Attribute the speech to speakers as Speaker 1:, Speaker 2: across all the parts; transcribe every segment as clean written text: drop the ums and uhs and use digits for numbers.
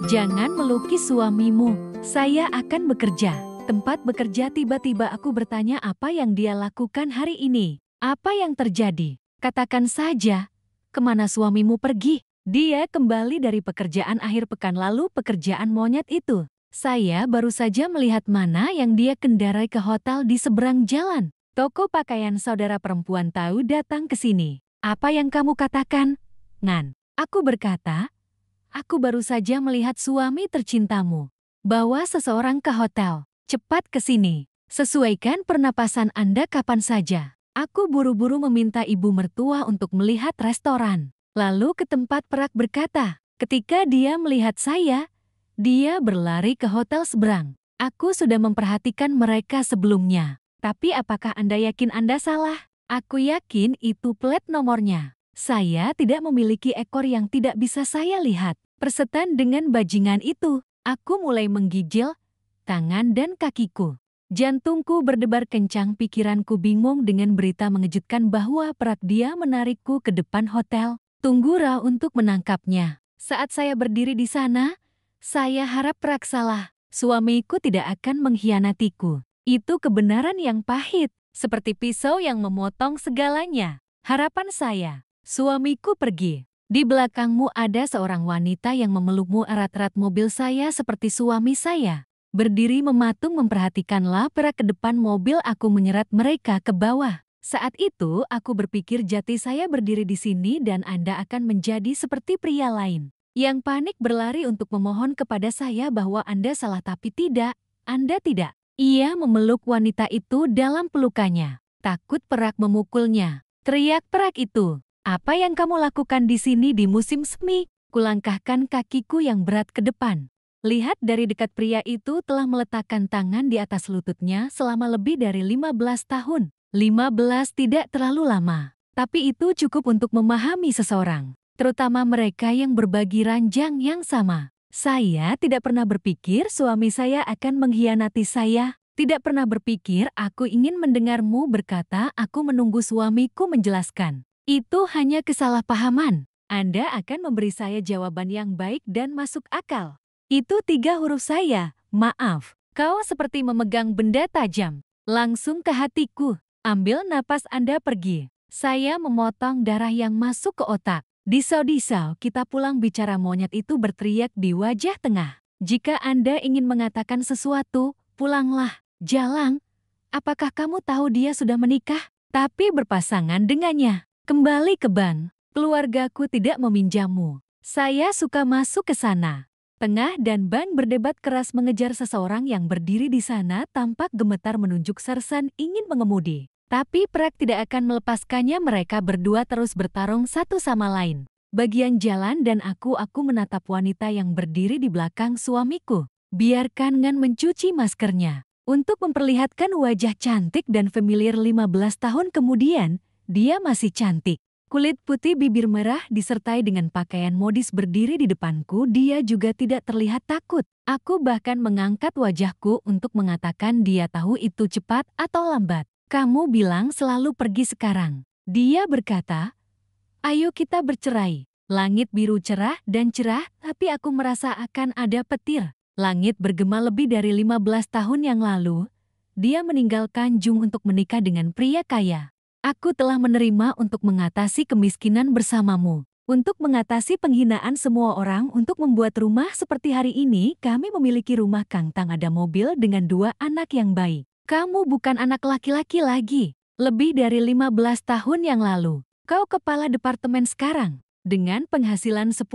Speaker 1: Jangan melukis suamimu, saya akan bekerja. Tempat bekerja tiba-tiba aku bertanya apa yang dia lakukan hari ini. Apa yang terjadi? Katakan saja, kemana suamimu pergi? Dia kembali dari pekerjaan akhir pekan lalu pekerjaan monyet itu. Saya baru saja melihat mana yang dia kendarai ke hotel di seberang jalan. Toko pakaian saudara perempuan tahu datang ke sini. Apa yang kamu katakan? Ngan. Aku berkata, aku baru saja melihat suami tercintamu. Bawa seseorang ke hotel. Cepat ke sini. Sesuaikan pernapasan Anda kapan saja. Aku buru-buru meminta ibu mertua untuk melihat restoran. Lalu ke tempat perak berkata, ketika dia melihat saya, dia berlari ke hotel seberang. Aku sudah memperhatikan mereka sebelumnya. Tapi apakah Anda yakin Anda salah? Aku yakin itu plat nomornya. Saya tidak memiliki ekor yang tidak bisa saya lihat. Persetan dengan bajingan itu, aku mulai menggigil tangan dan kakiku. Jantungku berdebar kencang, pikiranku bingung dengan berita mengejutkan bahwa perak dia menarikku ke depan hotel. Tunggu Ra untuk menangkapnya. Saat saya berdiri di sana, saya harap perak salah. Suamiku tidak akan mengkhianatiku. Itu kebenaran yang pahit, seperti pisau yang memotong segalanya. Harapan saya, suamiku pergi. Di belakangmu ada seorang wanita yang memelukmu erat-erat mobil saya seperti suami saya. Berdiri mematung memperhatikanlah perak ke depan mobil, aku menyerat mereka ke bawah. Saat itu aku berpikir jati saya berdiri di sini dan Anda akan menjadi seperti pria lain yang panik berlari untuk memohon kepada saya bahwa Anda salah, tapi tidak, Anda tidak. Ia memeluk wanita itu dalam pelukannya. Takut perak memukulnya. Teriak perak itu. Apa yang kamu lakukan di sini di musim semi? Kulangkahkan kakiku yang berat ke depan. Lihat dari dekat, pria itu telah meletakkan tangan di atas lututnya selama lebih dari 15 tahun. 15 tidak terlalu lama. Tapi itu cukup untuk memahami seseorang. Terutama mereka yang berbagi ranjang yang sama. Saya tidak pernah berpikir suami saya akan mengkhianati saya. Tidak pernah berpikir aku ingin mendengarmu berkata, aku menunggu suamiku menjelaskan. Itu hanya kesalahpahaman. Anda akan memberi saya jawaban yang baik dan masuk akal. Itu 3 huruf saya, maaf. Kau seperti memegang benda tajam. Langsung ke hatiku. Ambil napas Anda pergi. Saya memotong darah yang masuk ke otak. Disau-disau kita pulang, bicara monyet itu berteriak di wajah tengah. Jika Anda ingin mengatakan sesuatu, pulanglah. Jalang, apakah kamu tahu dia sudah menikah? Tapi berpasangan dengannya. Kembali ke bank, keluargaku tidak meminjammu. Saya suka masuk ke sana. Tengah dan bank berdebat keras mengejar seseorang yang berdiri di sana tampak gemetar menunjuk sersan ingin mengemudi. Tapi perak tidak akan melepaskannya, mereka berdua terus bertarung satu sama lain. Bagian jalan dan aku menatap wanita yang berdiri di belakang suamiku. Biarkan Ngan mencuci maskernya. Untuk memperlihatkan wajah cantik dan familiar 15 tahun kemudian, dia masih cantik. Kulit putih, bibir merah, disertai dengan pakaian modis berdiri di depanku. Dia juga tidak terlihat takut. Aku bahkan mengangkat wajahku untuk mengatakan dia tahu itu cepat atau lambat. Kamu bilang selalu pergi sekarang. Dia berkata, ayo kita bercerai. Langit biru cerah dan cerah, tapi aku merasa akan ada petir. Langit bergema lebih dari 15 tahun yang lalu. Dia meninggalkan Jung untuk menikah dengan pria kaya. Aku telah menerima untuk mengatasi kemiskinan bersamamu, untuk mengatasi penghinaan semua orang, untuk membuat rumah seperti hari ini. Kami memiliki rumah kangtang, ada mobil dengan 2 anak yang baik. Kamu bukan anak laki-laki lagi. Lebih dari 15 tahun yang lalu, kau kepala departemen sekarang. Dengan penghasilan 10,00,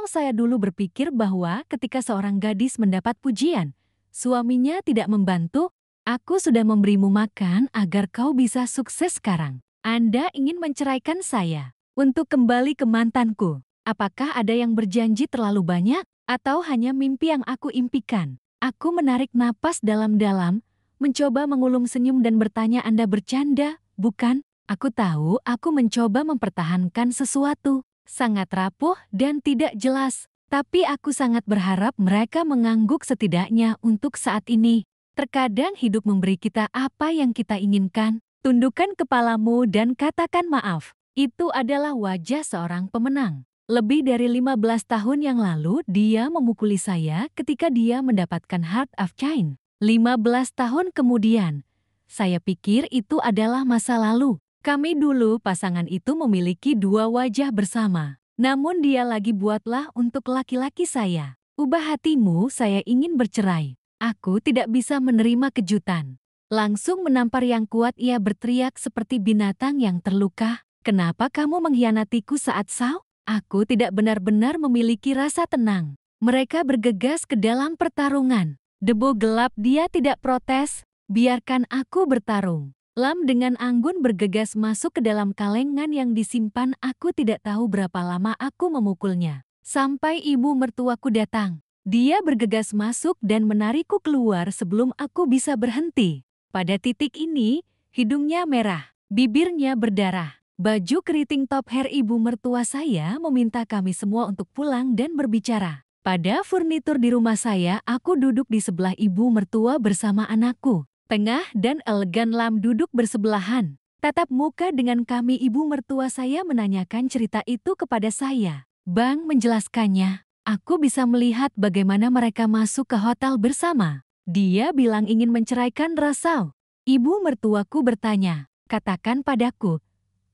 Speaker 1: saya dulu berpikir bahwa ketika seorang gadis mendapat pujian, suaminya tidak membantu. Aku sudah memberimu makan agar kau bisa sukses sekarang. Anda ingin menceraikan saya untuk kembali ke mantanku. Apakah ada yang berjanji terlalu banyak atau hanya mimpi yang aku impikan? Aku menarik napas dalam-dalam, mencoba mengulung senyum dan bertanya, Anda bercanda, bukan? Aku tahu aku mencoba mempertahankan sesuatu sangat rapuh dan tidak jelas, tapi aku sangat berharap mereka mengangguk setidaknya untuk saat ini. Terkadang hidup memberi kita apa yang kita inginkan. Tundukkan kepalamu dan katakan maaf. Itu adalah wajah seorang pemenang. Lebih dari 15 tahun yang lalu dia memukuli saya ketika dia mendapatkan Heart of Chain. 15 tahun kemudian, saya pikir itu adalah masa lalu. Kami dulu pasangan itu memiliki dua wajah bersama. Namun dia lagi buatlah untuk laki-laki saya. Ubah hatimu, saya ingin bercerai. Aku tidak bisa menerima kejutan. Langsung menampar yang kuat, ia berteriak seperti binatang yang terluka. Kenapa kamu mengkhianatiku saat saw? Aku tidak benar-benar memiliki rasa tenang. Mereka bergegas ke dalam pertarungan. Debu gelap, dia tidak protes. Biarkan aku bertarung. Lam dengan anggun bergegas masuk ke dalam kalengan yang disimpan. Aku tidak tahu berapa lama aku memukulnya. Sampai ibu mertuaku datang. Dia bergegas masuk dan menarikku keluar sebelum aku bisa berhenti. Pada titik ini, hidungnya merah, bibirnya berdarah. Baju keriting top hair ibu mertua saya meminta kami semua untuk pulang dan berbicara. Pada furnitur di rumah saya, aku duduk di sebelah ibu mertua bersama anakku. Tengah dan elegan Lam duduk bersebelahan. Tatap muka dengan kami, ibu mertua saya menanyakan cerita itu kepada saya. Bang menjelaskannya. Aku bisa melihat bagaimana mereka masuk ke hotel bersama. Dia bilang ingin menceraikan Rasau. Ibu mertuaku bertanya, katakan padaku,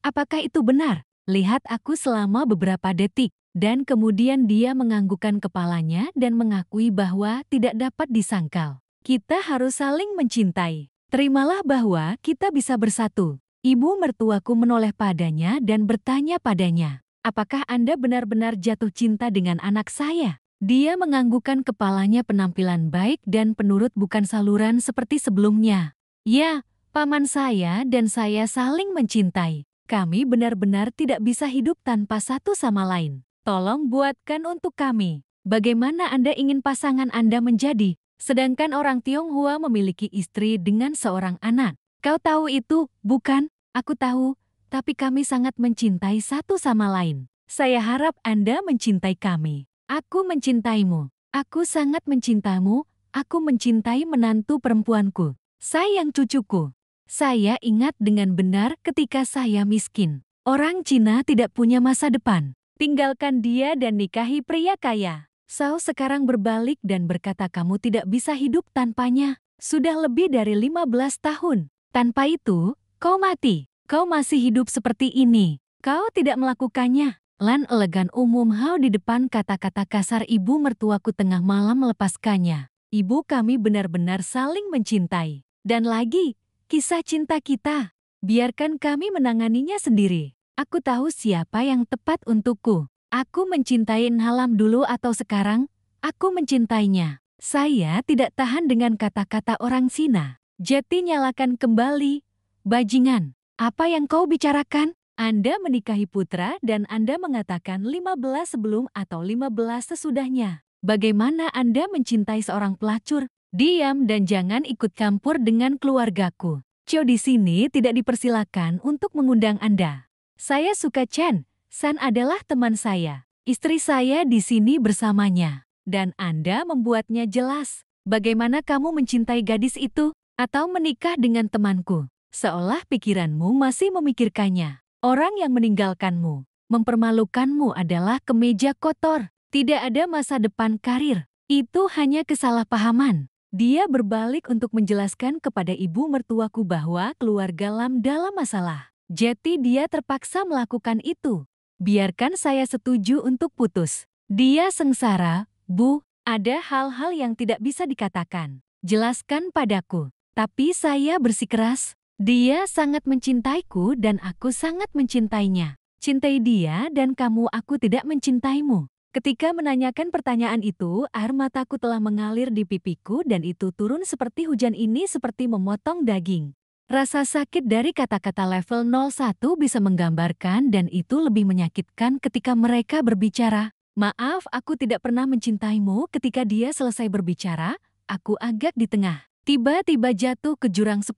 Speaker 1: apakah itu benar? Lihat aku selama beberapa detik. Dan kemudian dia menganggukkan kepalanya dan mengakui bahwa tidak dapat disangkal. Kita harus saling mencintai. Terimalah bahwa kita bisa bersatu. Ibu mertuaku menoleh padanya dan bertanya padanya, apakah Anda benar-benar jatuh cinta dengan anak saya? Dia menganggukkan kepalanya, penampilan baik dan penurut, bukan saluran seperti sebelumnya. Ya, paman saya dan saya saling mencintai. Kami benar-benar tidak bisa hidup tanpa satu sama lain. Tolong buatkan untuk kami. Bagaimana Anda ingin pasangan Anda menjadi? Sedangkan orang Tionghoa memiliki istri dengan seorang anak. Kau tahu itu, bukan? Aku tahu, tapi kami sangat mencintai satu sama lain. Saya harap Anda mencintai kami. Aku mencintaimu. Aku sangat mencintaimu. Aku mencintai menantu perempuanku. Sayang cucuku. Saya ingat dengan benar ketika saya miskin. Orang Cina tidak punya masa depan. Tinggalkan dia dan nikahi pria kaya. Sao sekarang berbalik dan berkata kamu tidak bisa hidup tanpanya. Sudah lebih dari 15 tahun. Tanpa itu, kau mati. Kau masih hidup seperti ini. Kau tidak melakukannya. Lan elegan umum hau di depan kata-kata kasar ibu mertuaku tengah malam melepaskannya. Ibu kami benar-benar saling mencintai. Dan lagi, kisah cinta kita. Biarkan kami menanganinya sendiri. Aku tahu siapa yang tepat untukku. Aku mencintai Halam dulu atau sekarang, aku mencintainya. Saya tidak tahan dengan kata-kata orang Cina. Jeti, nyalakan kembali. Bajingan, apa yang kau bicarakan? Anda menikahi putra dan Anda mengatakan 15 sebelum atau 15 sesudahnya. Bagaimana Anda mencintai seorang pelacur? Diam dan jangan ikut campur dengan keluargaku. Cio di sini tidak dipersilakan untuk mengundang Anda. Saya suka Chen. San adalah teman saya. Istri saya di sini bersamanya. Dan Anda membuatnya jelas. Bagaimana kamu mencintai gadis itu? Atau menikah dengan temanku? Seolah pikiranmu masih memikirkannya. Orang yang meninggalkanmu, mempermalukanmu adalah kemeja kotor. Tidak ada masa depan karir. Itu hanya kesalahpahaman. Dia berbalik untuk menjelaskan kepada ibu mertuaku bahwa keluarga Lam dalam masalah. Jadi dia terpaksa melakukan itu. Biarkan saya setuju untuk putus. Dia sengsara, Bu. Ada hal-hal yang tidak bisa dikatakan. Jelaskan padaku. Tapi saya bersikeras. Dia sangat mencintaiku dan aku sangat mencintainya. Cintai dia dan kamu, aku tidak mencintaimu. Ketika menanyakan pertanyaan itu, air mataku telah mengalir di pipiku dan itu turun seperti hujan, ini seperti memotong daging. Rasa sakit dari kata-kata level 01 bisa menggambarkan dan itu lebih menyakitkan ketika mereka berbicara. Maaf, aku tidak pernah mencintaimu. Ketika dia selesai berbicara, aku agak di tengah. Tiba-tiba jatuh ke jurang 10.000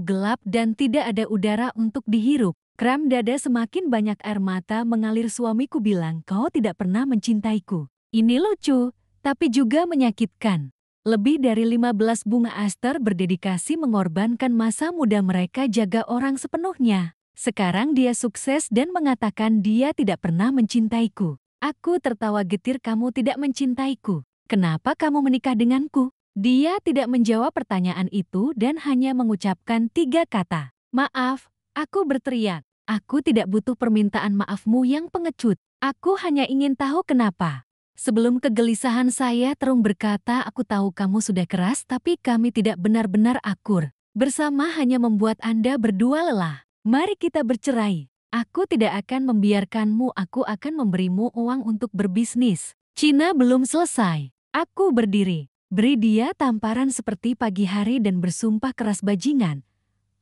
Speaker 1: gelap dan tidak ada udara untuk dihirup. Kram dada, semakin banyak air mata mengalir. Suamiku bilang, kau tidak pernah mencintaiku. Ini lucu, tapi juga menyakitkan. Lebih dari 15 bunga aster berdedikasi mengorbankan masa muda mereka jaga orang sepenuhnya. Sekarang dia sukses dan mengatakan dia tidak pernah mencintaiku. Aku tertawa getir, kamu tidak mencintaiku. Kenapa kamu menikah denganku? Dia tidak menjawab pertanyaan itu dan hanya mengucapkan 3 kata. Maaf, aku berteriak. Aku tidak butuh permintaan maafmu yang pengecut. Aku hanya ingin tahu kenapa. Sebelum kegelisahan saya terung berkata, aku tahu kamu sudah keras tapi kami tidak benar-benar akur. Bersama hanya membuat Anda berdua lelah. Mari kita bercerai. Aku tidak akan membiarkanmu, aku akan memberimu uang untuk berbisnis. Cina belum selesai. Aku berdiri, beri dia tamparan seperti pagi hari dan bersumpah keras, bajingan.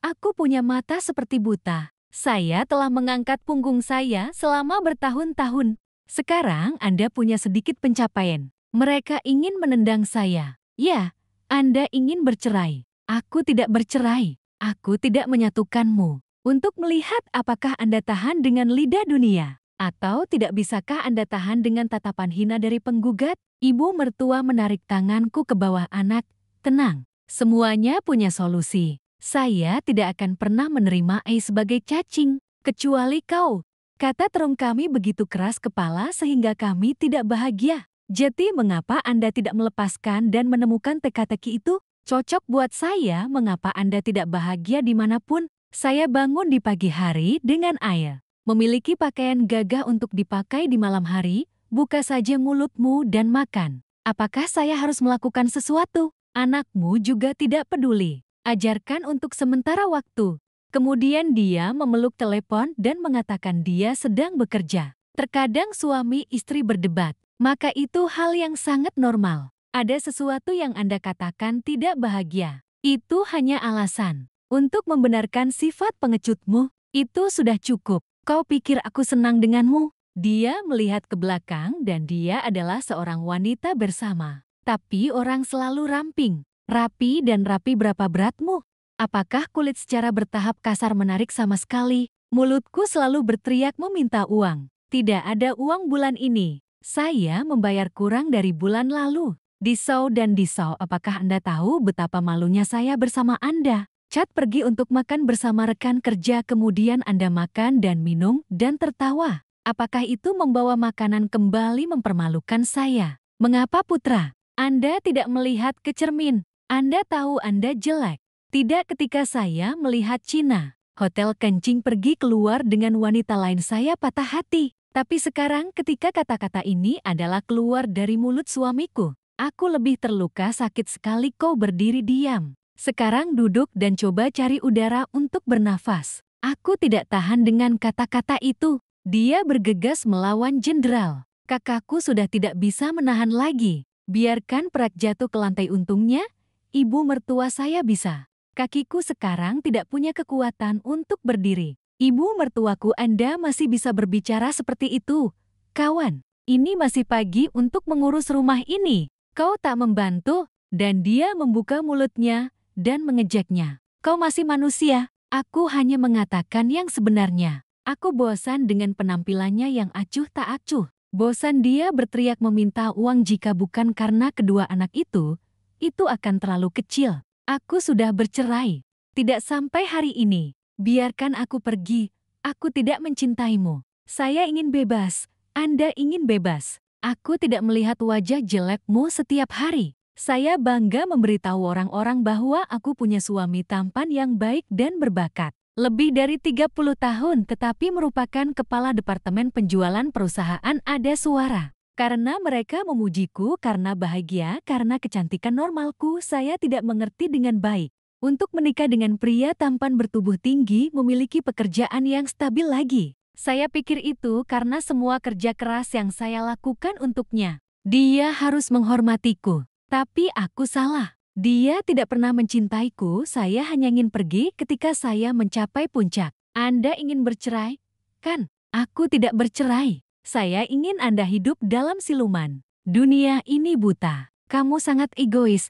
Speaker 1: Aku punya mata seperti buta. Saya telah mengangkat punggung saya selama bertahun-tahun. Sekarang Anda punya sedikit pencapaian. Mereka ingin menendang saya. Ya, Anda ingin bercerai. Aku tidak bercerai. Aku tidak menyatukanmu. Untuk melihat apakah Anda tahan dengan lidah dunia. Atau tidak bisakah Anda tahan dengan tatapan hina dari penggugat? Ibu mertua menarik tanganku ke bawah. Anak, tenang. Semuanya punya solusi. Saya tidak akan pernah menerima sebagai cacing. Kecuali kau. Kata terung kami begitu keras kepala sehingga kami tidak bahagia. Jadi mengapa Anda tidak melepaskan dan menemukan teka-teki itu? Cocok buat saya, mengapa Anda tidak bahagia dimanapun? Saya bangun di pagi hari dengan air. Memiliki pakaian gagah untuk dipakai di malam hari, buka saja mulutmu dan makan. Apakah saya harus melakukan sesuatu? Anakmu juga tidak peduli. Ajarkan untuk sementara waktu. Kemudian dia memeluk telepon dan mengatakan dia sedang bekerja. Terkadang suami istri berdebat, maka itu hal yang sangat normal. Ada sesuatu yang Anda katakan tidak bahagia. Itu hanya alasan untuk membenarkan sifat pengecutmu. Itu sudah cukup. Kau pikir aku senang denganmu? Dia melihat ke belakang dan dia adalah seorang wanita bersama. Tapi orang selalu ramping. Rapi dan rapi. Berapa beratmu? Apakah kulit secara bertahap kasar menarik sama sekali? Mulutku selalu berteriak meminta uang. Tidak ada uang bulan ini. Saya membayar kurang dari bulan lalu. Disau dan disau, apakah Anda tahu betapa malunya saya bersama Anda? Cat pergi untuk makan bersama rekan kerja, kemudian Anda makan dan minum dan tertawa. Apakah itu membawa makanan kembali mempermalukan saya? Mengapa putra? Anda tidak melihat ke cermin. Anda tahu Anda jelek. Tidak ketika saya melihat Cina. Hotel kencing pergi keluar dengan wanita lain, saya patah hati. Tapi sekarang ketika kata-kata ini adalah keluar dari mulut suamiku, aku lebih terluka, sakit sekali. Kau berdiri diam. Sekarang duduk dan coba cari udara untuk bernafas. Aku tidak tahan dengan kata-kata itu. Dia bergegas melawan jenderal. Kakakku sudah tidak bisa menahan lagi. Biarkan perak jatuh ke lantai, untungnya ibu mertua saya bisa. Kakiku sekarang tidak punya kekuatan untuk berdiri. Ibu mertuaku, Anda masih bisa berbicara seperti itu. Kawan, ini masih pagi untuk mengurus rumah ini. Kau tak membantu. Dan dia membuka mulutnya dan mengejaknya. Kau masih manusia. Aku hanya mengatakan yang sebenarnya. Aku bosan dengan penampilannya yang acuh tak acuh. Bosan dia berteriak meminta uang, jika bukan karena kedua anak itu akan terlalu kecil. Aku sudah bercerai. Tidak sampai hari ini. Biarkan aku pergi. Aku tidak mencintaimu. Saya ingin bebas. Anda ingin bebas. Aku tidak melihat wajah jelekmu setiap hari. Saya bangga memberitahu orang-orang bahwa aku punya suami tampan yang baik dan berbakat. Lebih dari 30 tahun tetapi merupakan kepala departemen penjualan perusahaan Ada Suara. Karena mereka memujiku karena bahagia, karena kecantikan normalku, saya tidak mengerti dengan baik. Untuk menikah dengan pria tampan bertubuh tinggi, memiliki pekerjaan yang stabil lagi. Saya pikir itu karena semua kerja keras yang saya lakukan untuknya. Dia harus menghormatiku. Tapi aku salah. Dia tidak pernah mencintaiku, saya hanya ingin pergi ketika saya mencapai puncak. Anda ingin bercerai? Kan? Aku tidak bercerai. Saya ingin Anda hidup dalam siluman. Dunia ini buta. Kamu sangat egois.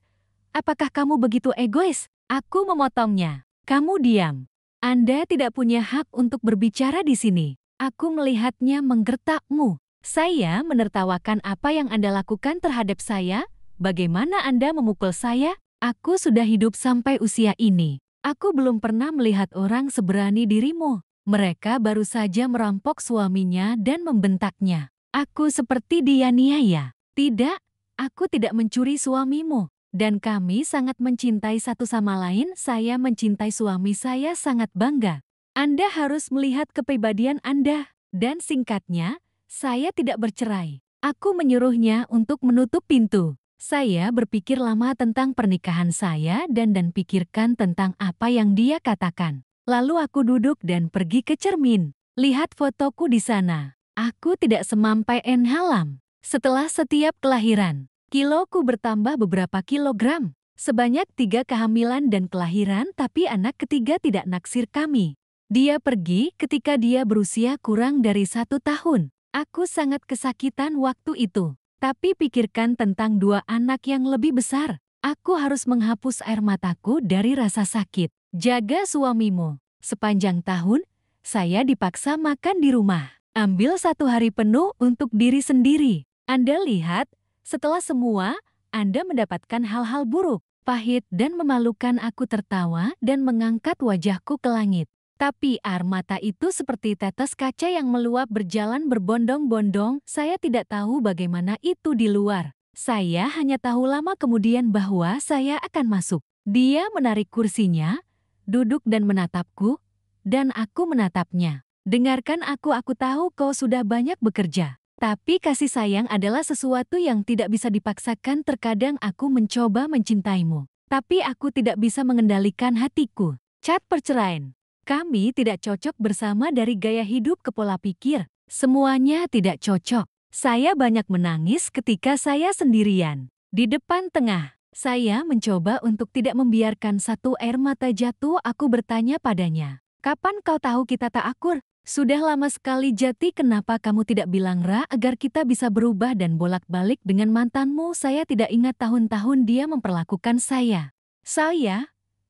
Speaker 1: Apakah kamu begitu egois? Aku memotongnya. Kamu diam. Anda tidak punya hak untuk berbicara di sini. Aku melihatnya menggertakmu. Saya menertawakan apa yang Anda lakukan terhadap saya. Bagaimana Anda memukul saya? Aku sudah hidup sampai usia ini. Aku belum pernah melihat orang seberani dirimu. Mereka baru saja merampok suaminya dan membentaknya. Aku seperti dianiaya. Tidak, aku tidak mencuri suamimu. Dan kami sangat mencintai satu sama lain. Saya mencintai suami saya sangat bangga. Anda harus melihat kepribadian Anda. Dan singkatnya, saya tidak bercerai. Aku menyuruhnya untuk menutup pintu. Saya berpikir lama tentang pernikahan saya dan pikirkan tentang apa yang dia katakan. Lalu aku duduk dan pergi ke cermin. Lihat fotoku di sana. Aku tidak semampai halam. Setelah setiap kelahiran, kiloku bertambah beberapa kilogram. Sebanyak 3 kehamilan dan kelahiran, tapi anak ketiga tidak naksir kami. Dia pergi ketika dia berusia kurang dari 1 tahun. Aku sangat kesakitan waktu itu. Tapi pikirkan tentang 2 anak yang lebih besar. Aku harus menghapus air mataku dari rasa sakit. Jaga suamimu. Sepanjang tahun, saya dipaksa makan di rumah. Ambil 1 hari penuh untuk diri sendiri. Anda lihat, setelah semua, Anda mendapatkan hal-hal buruk, pahit dan memalukan. Aku tertawa dan mengangkat wajahku ke langit. Tapi air mata itu seperti tetes kaca yang meluap berjalan berbondong-bondong. Saya tidak tahu bagaimana itu di luar. Saya hanya tahu lama kemudian bahwa saya akan masuk. Dia menarik kursinya, duduk dan menatapku, dan aku menatapnya. Dengarkan aku tahu kau sudah banyak bekerja. Tapi kasih sayang adalah sesuatu yang tidak bisa dipaksakan. Terkadang aku mencoba mencintaimu, tapi aku tidak bisa mengendalikan hatiku. Cat perceraian. Kami tidak cocok bersama dari gaya hidup ke pola pikir. Semuanya tidak cocok. Saya banyak menangis ketika saya sendirian. Di depan tengah, saya mencoba untuk tidak membiarkan satu air mata jatuh. Aku bertanya padanya, "Kapan kau tahu kita tak akur? Sudah lama sekali. Jati, kenapa kamu tidak bilang Ra agar kita bisa berubah dan bolak-balik dengan mantanmu?" Saya tidak ingat tahun-tahun dia memperlakukan saya.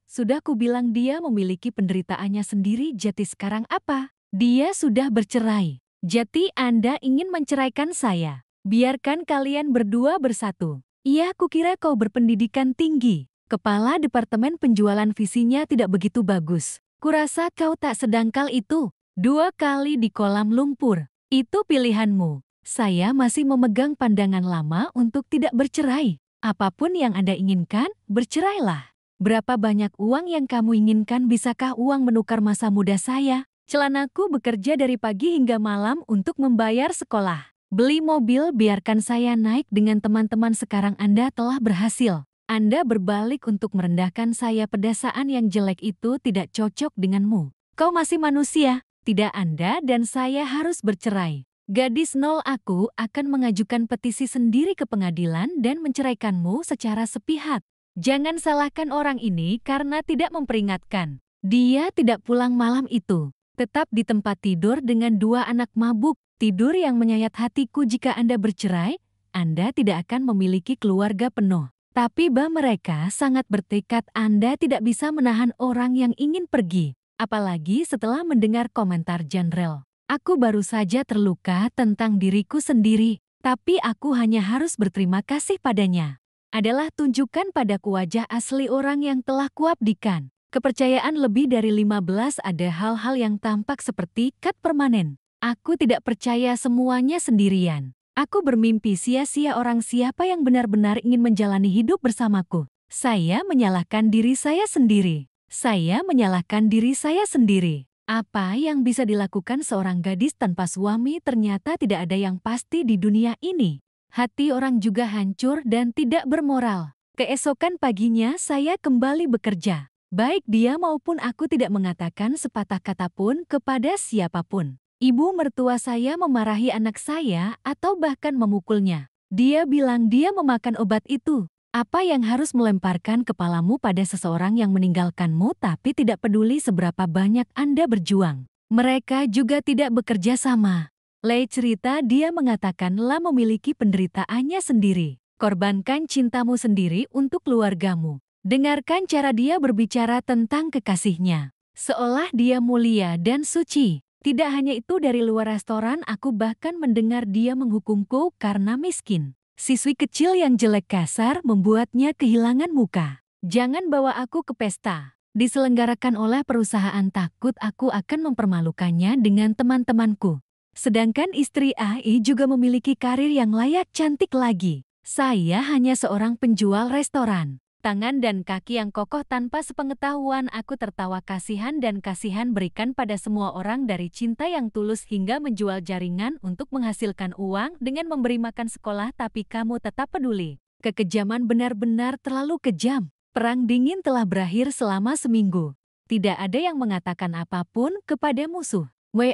Speaker 1: Sudah kubilang dia memiliki penderitaannya sendiri. Jati, sekarang apa? Dia sudah bercerai. Jati, Anda ingin menceraikan saya. Biarkan kalian berdua bersatu. Iya, kukira kau berpendidikan tinggi. Kepala departemen penjualan, visinya tidak begitu bagus. Kurasa kau tak sedangkal itu. 2 kali di kolam lumpur. Itu pilihanmu. Saya masih memegang pandangan lama untuk tidak bercerai. Apapun yang Anda inginkan, bercerailah. Berapa banyak uang yang kamu inginkan? Bisakah uang menukar masa muda saya? Celanaku bekerja dari pagi hingga malam untuk membayar sekolah. Beli mobil, biarkan saya naik dengan teman-teman. Sekarang Anda telah berhasil. Anda berbalik untuk merendahkan saya. Pedasaan yang jelek itu tidak cocok denganmu. Kau masih manusia. Tidak, Anda dan saya harus bercerai. Gadis nol, aku akan mengajukan petisi sendiri ke pengadilan dan menceraikanmu secara sepihak. Jangan salahkan orang ini karena tidak memperingatkan. Dia tidak pulang malam itu. Tetap di tempat tidur dengan 2 anak mabuk. Tidur yang menyayat hatiku. Jika Anda bercerai, Anda tidak akan memiliki keluarga penuh. Tapi mereka sangat bertekad. Anda tidak bisa menahan orang yang ingin pergi. Apalagi setelah mendengar komentar Janrel. Aku baru saja terluka tentang diriku sendiri, tapi aku hanya harus berterima kasih padanya. Adalah tunjukkan padaku wajah asli orang yang telah kuabdikan. Kepercayaan lebih dari 15. Ada hal-hal yang tampak seperti kat permanen. Aku tidak percaya semuanya sendirian. Aku bermimpi sia-sia. Orang siapa yang benar-benar ingin menjalani hidup bersamaku? Saya menyalahkan diri saya sendiri. Saya menyalahkan diri saya sendiri. Apa yang bisa dilakukan seorang gadis tanpa suami? Ternyata tidak ada yang pasti di dunia ini. Hati orang juga hancur dan tidak bermoral. Keesokan paginya saya kembali bekerja. Baik dia maupun aku tidak mengatakan sepatah kata pun kepada siapapun. Ibu mertua saya memarahi anak saya atau bahkan memukulnya. Dia bilang dia memakan obat itu. Apa yang harus melemparkan kepalamu pada seseorang yang meninggalkanmu tapi tidak peduli seberapa banyak Anda berjuang? Mereka juga tidak bekerja sama. Lei cerita, dia mengatakan La memiliki penderitaannya sendiri. Korbankan cintamu sendiri untuk keluargamu. Dengarkan cara dia berbicara tentang kekasihnya. Seolah dia mulia dan suci. Tidak hanya itu, dari luar restoran aku bahkan mendengar dia menghukumku karena miskin. Siswi kecil yang jelek kasar membuatnya kehilangan muka. Jangan bawa aku ke pesta. Diselenggarakan oleh perusahaan, takut aku akan mempermalukannya dengan teman-temanku. Sedangkan istri AI juga memiliki karir yang layak cantik lagi. Saya hanya seorang penjual restoran. Tangan dan kaki yang kokoh tanpa sepengetahuan aku tertawa kasihan dan kasihan berikan pada semua orang dari cinta yang tulus hingga menjual jaringan untuk menghasilkan uang dengan memberi makan sekolah tapi kamu tetap peduli. Kekejaman benar-benar terlalu kejam. Perang dingin telah berakhir selama seminggu. Tidak ada yang mengatakan apapun kepada musuh.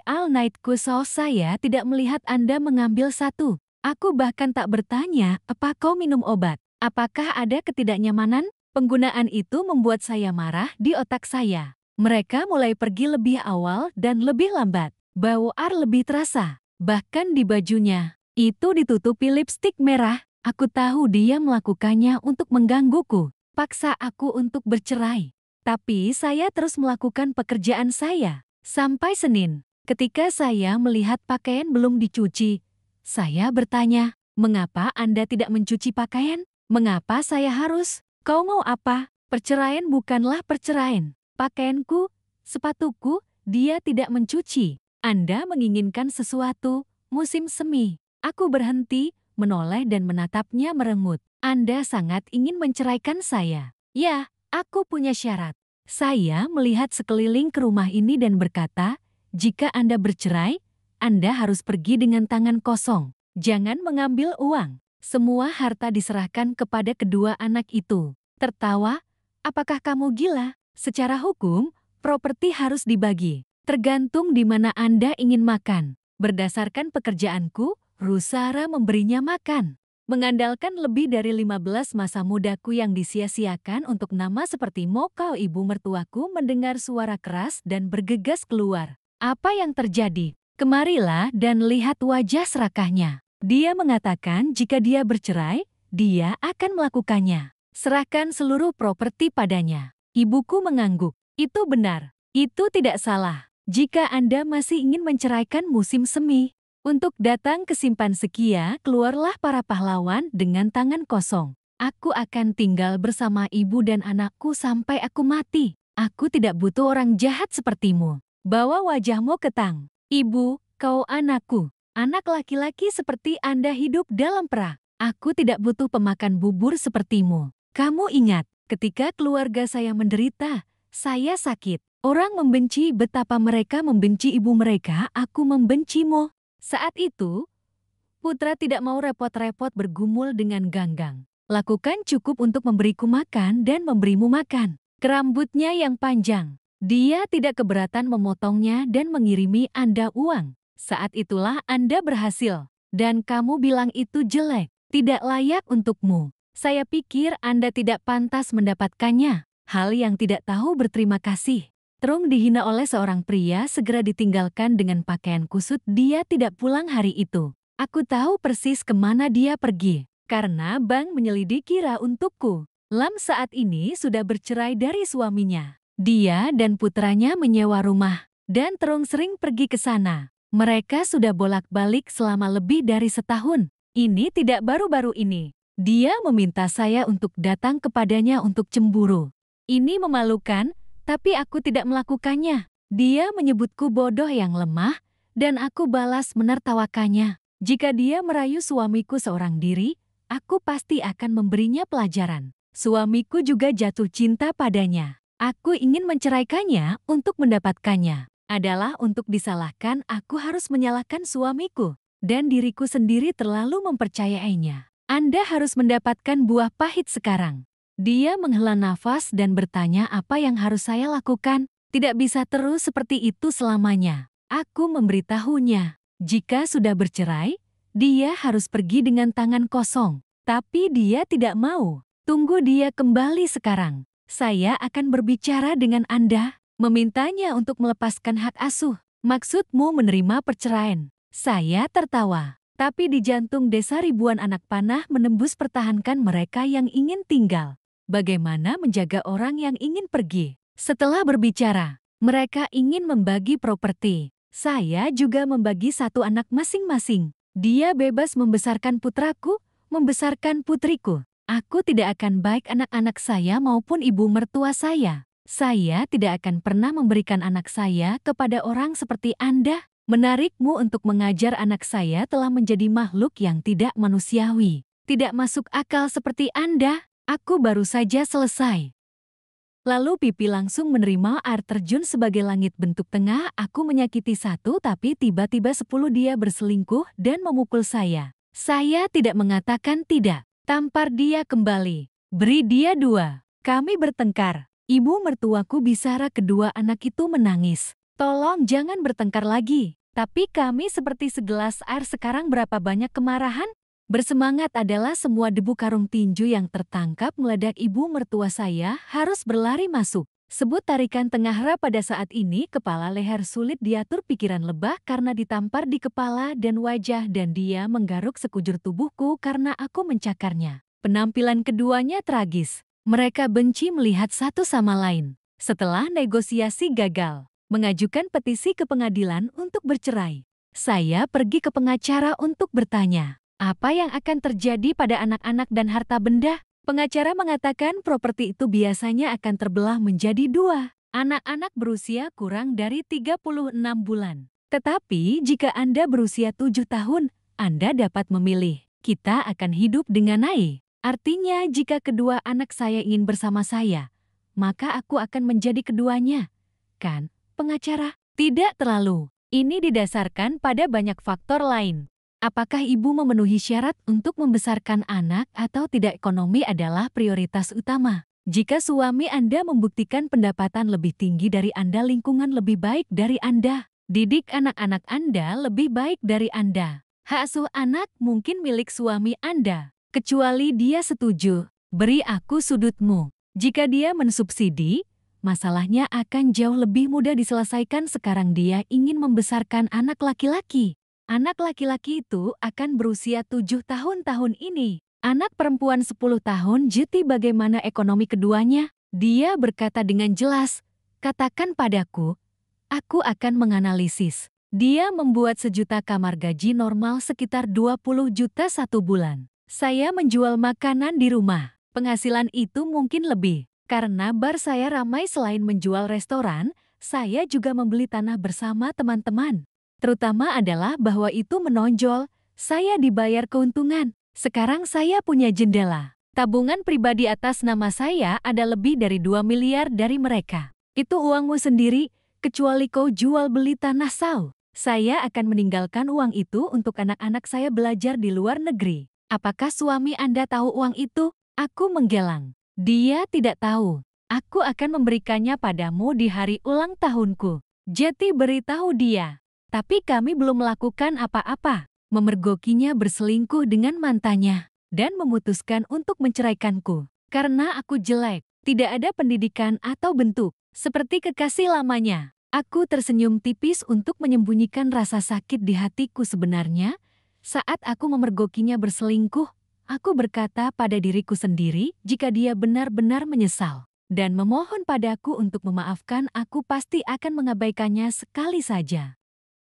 Speaker 1: All night kusau saya tidak melihat Anda mengambil satu. Aku bahkan tak bertanya, apa kau minum obat? Apakah ada ketidaknyamanan? Penggunaan itu membuat saya marah di otak saya. Mereka mulai pergi lebih awal dan lebih lambat. Bau ar lebih terasa. Bahkan di bajunya. Itu ditutupi lipstik merah. Aku tahu dia melakukannya untuk menggangguku. Paksa aku untuk bercerai. Tapi saya terus melakukan pekerjaan saya. Sampai Senin, ketika saya melihat pakaian belum dicuci, saya bertanya, mengapa Anda tidak mencuci pakaian? Mengapa saya harus? Kau mau apa? Perceraian bukanlah perceraian. Pakaianku, sepatuku, dia tidak mencuci. Anda menginginkan sesuatu, musim semi. Aku berhenti, menoleh dan menatapnya merengut. Anda sangat ingin menceraikan saya. Ya, aku punya syarat. Saya melihat sekeliling ke rumah ini dan berkata, jika Anda bercerai, Anda harus pergi dengan tangan kosong. Jangan mengambil uang. Semua harta diserahkan kepada kedua anak itu. Tertawa, apakah kamu gila? Secara hukum, properti harus dibagi. Tergantung di mana Anda ingin makan. Berdasarkan pekerjaanku, Rusara memberinya makan. Mengandalkan lebih dari 15 masa mudaku yang disia-siakan untuk nama seperti Mokau, ibu mertuaku mendengar suara keras dan bergegas keluar. Apa yang terjadi? Kemarilah dan lihat wajah serakahnya. Dia mengatakan jika dia bercerai, dia akan melakukannya. Serahkan seluruh properti padanya. Ibuku mengangguk. Itu benar. Itu tidak salah. Jika Anda masih ingin menceraikan musim semi, untuk datang ke simpan sekia, keluarlah para pahlawan dengan tangan kosong. Aku akan tinggal bersama ibu dan anakku sampai aku mati. Aku tidak butuh orang jahat sepertimu. Bawa wajahmu ke tang. Ibu, kau anakku. Anak laki-laki seperti Anda hidup dalam perak. Aku tidak butuh pemakan bubur sepertimu. Kamu ingat, ketika keluarga saya menderita, saya sakit. Orang membenci betapa mereka membenci ibu mereka, aku membencimu. Saat itu, Putra tidak mau repot-repot bergumul dengan Ganggang. Lakukan cukup untuk memberiku makan dan memberimu makan. Kerambutnya yang panjang. Dia tidak keberatan memotongnya dan mengirimi Anda uang. Saat itulah Anda berhasil. Dan kamu bilang itu jelek, tidak layak untukmu. Saya pikir Anda tidak pantas mendapatkannya. Hal yang tidak tahu berterima kasih. Trong dihina oleh seorang pria segera ditinggalkan dengan pakaian kusut. Dia tidak pulang hari itu. Aku tahu persis kemana dia pergi. Karena bank menyelidiki untukku. Lam saat ini sudah bercerai dari suaminya. Dia dan putranya menyewa rumah. Dan Trong sering pergi ke sana. Mereka sudah bolak-balik selama lebih dari setahun. Ini tidak baru-baru ini. Dia meminta saya untuk datang kepadanya untuk cemburu. Ini memalukan, tapi aku tidak melakukannya. Dia menyebutku bodoh yang lemah, dan aku balas menertawakannya. Jika dia merayu suamiku seorang diri, aku pasti akan memberinya pelajaran. Suamiku juga jatuh cinta padanya. Aku ingin menceraikannya untuk mendapatkannya. Adalah untuk disalahkan, aku harus menyalahkan suamiku. Dan diriku sendiri terlalu mempercayainya. Anda harus mendapatkan buah pahit sekarang. Dia menghela nafas dan bertanya apa yang harus saya lakukan. Tidak bisa terus seperti itu selamanya. Aku memberitahunya. Jika sudah bercerai, dia harus pergi dengan tangan kosong. Tapi dia tidak mau. Tunggu dia kembali sekarang. Saya akan berbicara dengan Anda. Memintanya untuk melepaskan hak asuh. Maksudmu menerima perceraian? Saya tertawa. Tapi di jantung desa ribuan anak panah menembus pertahankan mereka yang ingin tinggal. Bagaimana menjaga orang yang ingin pergi? Setelah berbicara, mereka ingin membagi properti. Saya juga membagi satu anak masing-masing. Dia bebas membesarkan putraku, membesarkan putriku. Aku tidak akan baik anak-anak saya maupun ibu mertua saya. Saya tidak akan pernah memberikan anak saya kepada orang seperti Anda. Menarikmu untuk mengajar anak saya telah menjadi makhluk yang tidak manusiawi. Tidak masuk akal seperti Anda. Aku baru saja selesai. Lalu pipi langsung menerima air terjun sebagai langit bentuk tengah. Aku menyakiti satu tapi tiba-tiba 10 dia berselingkuh dan memukul saya. Saya tidak mengatakan tidak. Tampar dia kembali. Beri dia 2. Kami bertengkar. Ibu mertuaku bicara, kedua anak itu menangis. Tolong jangan bertengkar lagi. Tapi kami seperti segelas air sekarang. Berapa banyak kemarahan? Bersemangat adalah semua debu karung tinju yang tertangkap meledak. Ibu mertua saya harus berlari masuk. Sebut tarikan tengah ra pada saat ini kepala leher sulit diatur, pikiran lebah karena ditampar di kepala dan wajah, dan dia menggaruk sekujur tubuhku karena aku mencakarnya. Penampilan keduanya tragis. Mereka benci melihat satu sama lain. Setelah negosiasi gagal, mengajukan petisi ke pengadilan untuk bercerai. Saya pergi ke pengacara untuk bertanya, apa yang akan terjadi pada anak-anak dan harta benda? Pengacara mengatakan properti itu biasanya akan terbelah menjadi 2. Anak-anak berusia kurang dari 36 bulan. Tetapi jika Anda berusia 7 tahun, Anda dapat memilih. Kita akan hidup dengan naik. Artinya jika kedua anak saya ingin bersama saya, maka aku akan menjadi keduanya. Kan? Pengacara, tidak terlalu. Ini didasarkan pada banyak faktor lain. Apakah ibu memenuhi syarat untuk membesarkan anak atau tidak? Ekonomi adalah prioritas utama. Jika suami Anda membuktikan pendapatan lebih tinggi dari Anda, lingkungan lebih baik dari Anda, didik anak-anak Anda lebih baik dari Anda. Hak asuh anak mungkin milik suami Anda, kecuali dia setuju. Beri aku sudutmu. Jika dia mensubsidi, masalahnya akan jauh lebih mudah diselesaikan. Sekarang dia ingin membesarkan anak laki-laki. Anak laki-laki itu akan berusia 7 tahun ini. Anak perempuan 10 tahun. Jadi bagaimana ekonomi keduanya? Dia berkata dengan jelas, katakan padaku, aku akan menganalisis. Dia membuat 1 juta kamar, gaji normal sekitar 20 juta 1 bulan. Saya menjual makanan di rumah. Penghasilan itu mungkin lebih. Karena bar saya ramai, selain menjual restoran, saya juga membeli tanah bersama teman-teman. Terutama adalah bahwa itu menonjol, saya dibayar keuntungan. Sekarang saya punya jendela. Tabungan pribadi atas nama saya ada lebih dari 2 miliar dari mereka. Itu uangmu sendiri, kecuali kau jual beli tanah sau. Saya akan meninggalkan uang itu untuk anak-anak saya belajar di luar negeri. Apakah suami Anda tahu uang itu? Aku menggelang. Dia tidak tahu. Aku akan memberikannya padamu di hari ulang tahunku. Jadi beritahu dia. Tapi kami belum melakukan apa-apa. Memergokinya berselingkuh dengan mantannya dan memutuskan untuk menceraikanku. Karena aku jelek, tidak ada pendidikan atau bentuk, seperti kekasih lamanya. Aku tersenyum tipis untuk menyembunyikan rasa sakit di hatiku. Sebenarnya, saat aku memergokinya berselingkuh, aku berkata pada diriku sendiri, jika dia benar-benar menyesal dan memohon padaku untuk memaafkan, aku pasti akan mengabaikannya sekali saja.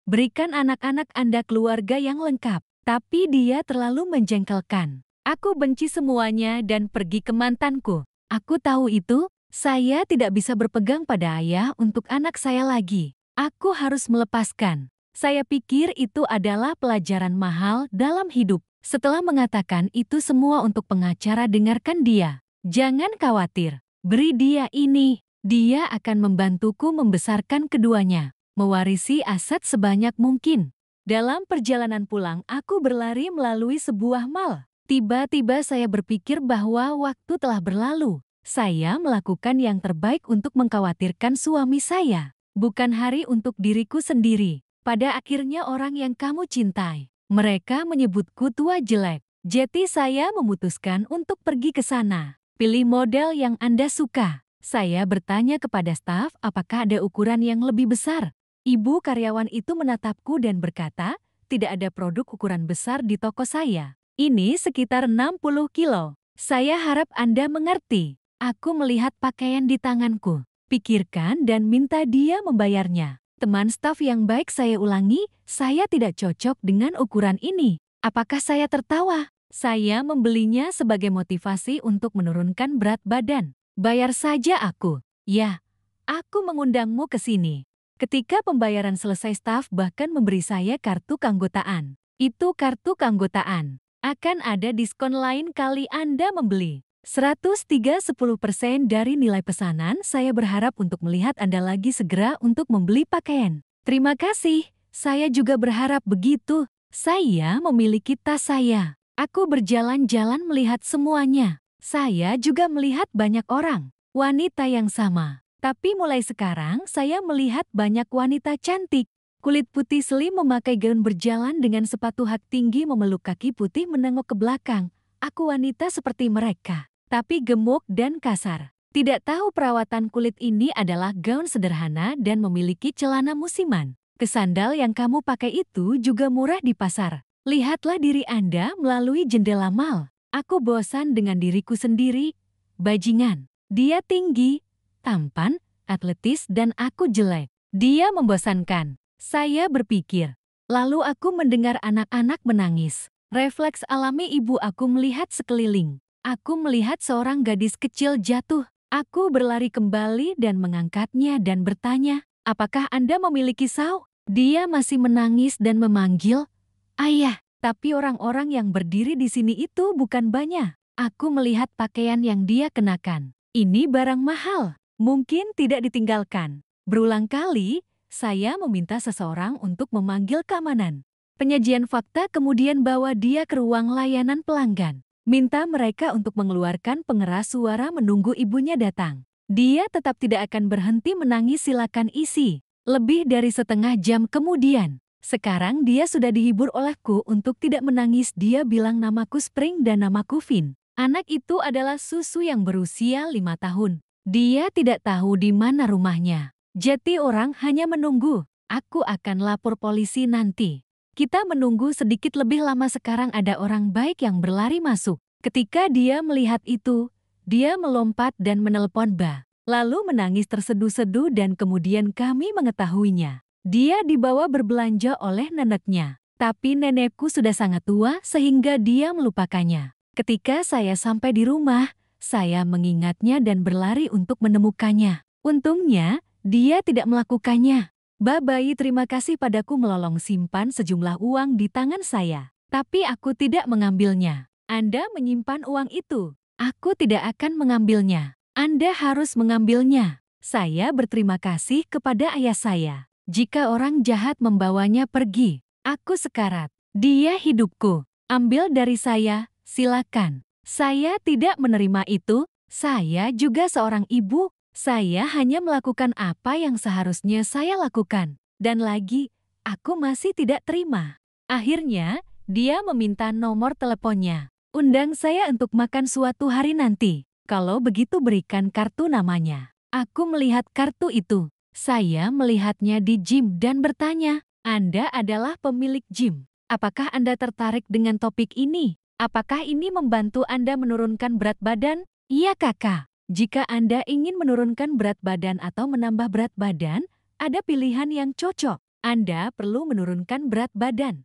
Speaker 1: Berikan anak-anak Anda keluarga yang lengkap, tapi dia terlalu menjengkelkan. Aku benci semuanya dan pergi ke mantanku. Aku tahu itu, saya tidak bisa berpegang pada ayah untuk anak saya lagi. Aku harus melepaskan. Saya pikir itu adalah pelajaran mahal dalam hidup. Setelah mengatakan itu semua untuk pengacara, dengarkan dia. Jangan khawatir, beri dia ini. Dia akan membantuku membesarkan keduanya, mewarisi aset sebanyak mungkin. Dalam perjalanan pulang, aku berlari melalui sebuah mall. Tiba-tiba saya berpikir bahwa waktu telah berlalu. Saya melakukan yang terbaik untuk mengkhawatirkan suami saya, bukan hari untuk diriku sendiri. Pada akhirnya orang yang kamu cintai, mereka menyebutku tua jelek. Jadi saya memutuskan untuk pergi ke sana. Pilih model yang Anda suka. Saya bertanya kepada staf apakah ada ukuran yang lebih besar. Ibu karyawan itu menatapku dan berkata, tidak ada produk ukuran besar di toko saya. Ini sekitar 60 kilo. Saya harap Anda mengerti. Aku melihat pakaian di tanganku, pikirkan dan minta dia membayarnya. Teman staf yang baik, saya ulangi, saya tidak cocok dengan ukuran ini. Apakah saya tertawa? Saya membelinya sebagai motivasi untuk menurunkan berat badan. Bayar saja aku. Ya, aku mengundangmu ke sini Ketika pembayaran selesai, staf bahkan memberi saya kartu keanggotaan. Itu kartu keanggotaan. Akan ada diskon lain kali Anda membeli. 103,10% dari nilai pesanan. Saya berharap untuk melihat Anda lagi segera untuk membeli pakaian. Terima kasih. Saya juga berharap begitu. Saya memiliki tas saya. Aku berjalan-jalan melihat semuanya. Saya juga melihat banyak orang, wanita yang sama. Tapi mulai sekarang saya melihat banyak wanita cantik. Kulit putih slim memakai gaun berjalan dengan sepatu hak tinggi memeluk kaki putih menengok ke belakang. Aku wanita seperti mereka, tapi gemuk dan kasar. Tidak tahu perawatan kulit ini adalah gaun sederhana dan memiliki celana musiman. Sandal yang kamu pakai itu juga murah di pasar. Lihatlah diri Anda melalui jendela mal. Aku bosan dengan diriku sendiri. Bajingan. Dia tinggi, tampan, atletis dan aku jelek. Dia membosankan. Saya berpikir. Lalu aku mendengar anak-anak menangis. Refleks alami ibu aku melihat sekeliling. Aku melihat seorang gadis kecil jatuh. Aku berlari kembali dan mengangkatnya dan bertanya, apakah Anda memiliki saw? Dia masih menangis dan memanggil, ayah. Tapi orang-orang yang berdiri di sini itu bukan banyak. Aku melihat pakaian yang dia kenakan. Ini barang mahal. Mungkin tidak ditinggalkan. Berulang kali, saya meminta seseorang untuk memanggil keamanan. Penyajian fakta kemudian bawa dia ke ruang layanan pelanggan. Minta mereka untuk mengeluarkan pengeras suara menunggu ibunya datang. Dia tetap tidak akan berhenti menangis, silakan isi. Lebih dari setengah jam kemudian. Sekarang dia sudah dihibur olehku untuk tidak menangis. Dia bilang namaku Spring dan namaku Finn. Anak itu adalah susu yang berusia 5 tahun. Dia tidak tahu di mana rumahnya. Jadi orang hanya menunggu. Aku akan lapor polisi nanti. Kita menunggu sedikit lebih lama. Sekarang ada orang baik yang berlari masuk. Ketika dia melihat itu, dia melompat dan menelpon Ba. Lalu menangis terseduh-seduh dan kemudian kami mengetahuinya. Dia dibawa berbelanja oleh neneknya. Tapi nenekku sudah sangat tua sehingga dia melupakannya. Ketika saya sampai di rumah, saya mengingatnya dan berlari untuk menemukannya. Untungnya, dia tidak melakukannya. Bayi terima kasih padaku melolong simpan sejumlah uang di tangan saya. Tapi aku tidak mengambilnya. Anda menyimpan uang itu. Aku tidak akan mengambilnya. Anda harus mengambilnya. Saya berterima kasih kepada ayah saya. Jika orang jahat membawanya pergi, aku sekarat. Dia hidupku. Ambil dari saya, silakan. Saya tidak menerima itu. Saya juga seorang ibu. Saya hanya melakukan apa yang seharusnya saya lakukan. Dan lagi, aku masih tidak terima. Akhirnya, dia meminta nomor teleponnya. Undang saya untuk makan suatu hari nanti. Kalau begitu berikan kartu namanya. Aku melihat kartu itu. Saya melihatnya di gym dan bertanya, Anda adalah pemilik gym. Apakah Anda tertarik dengan topik ini? Apakah ini membantu Anda menurunkan berat badan? Iya kakak. Jika Anda ingin menurunkan berat badan atau menambah berat badan, ada pilihan yang cocok. Anda perlu menurunkan berat badan.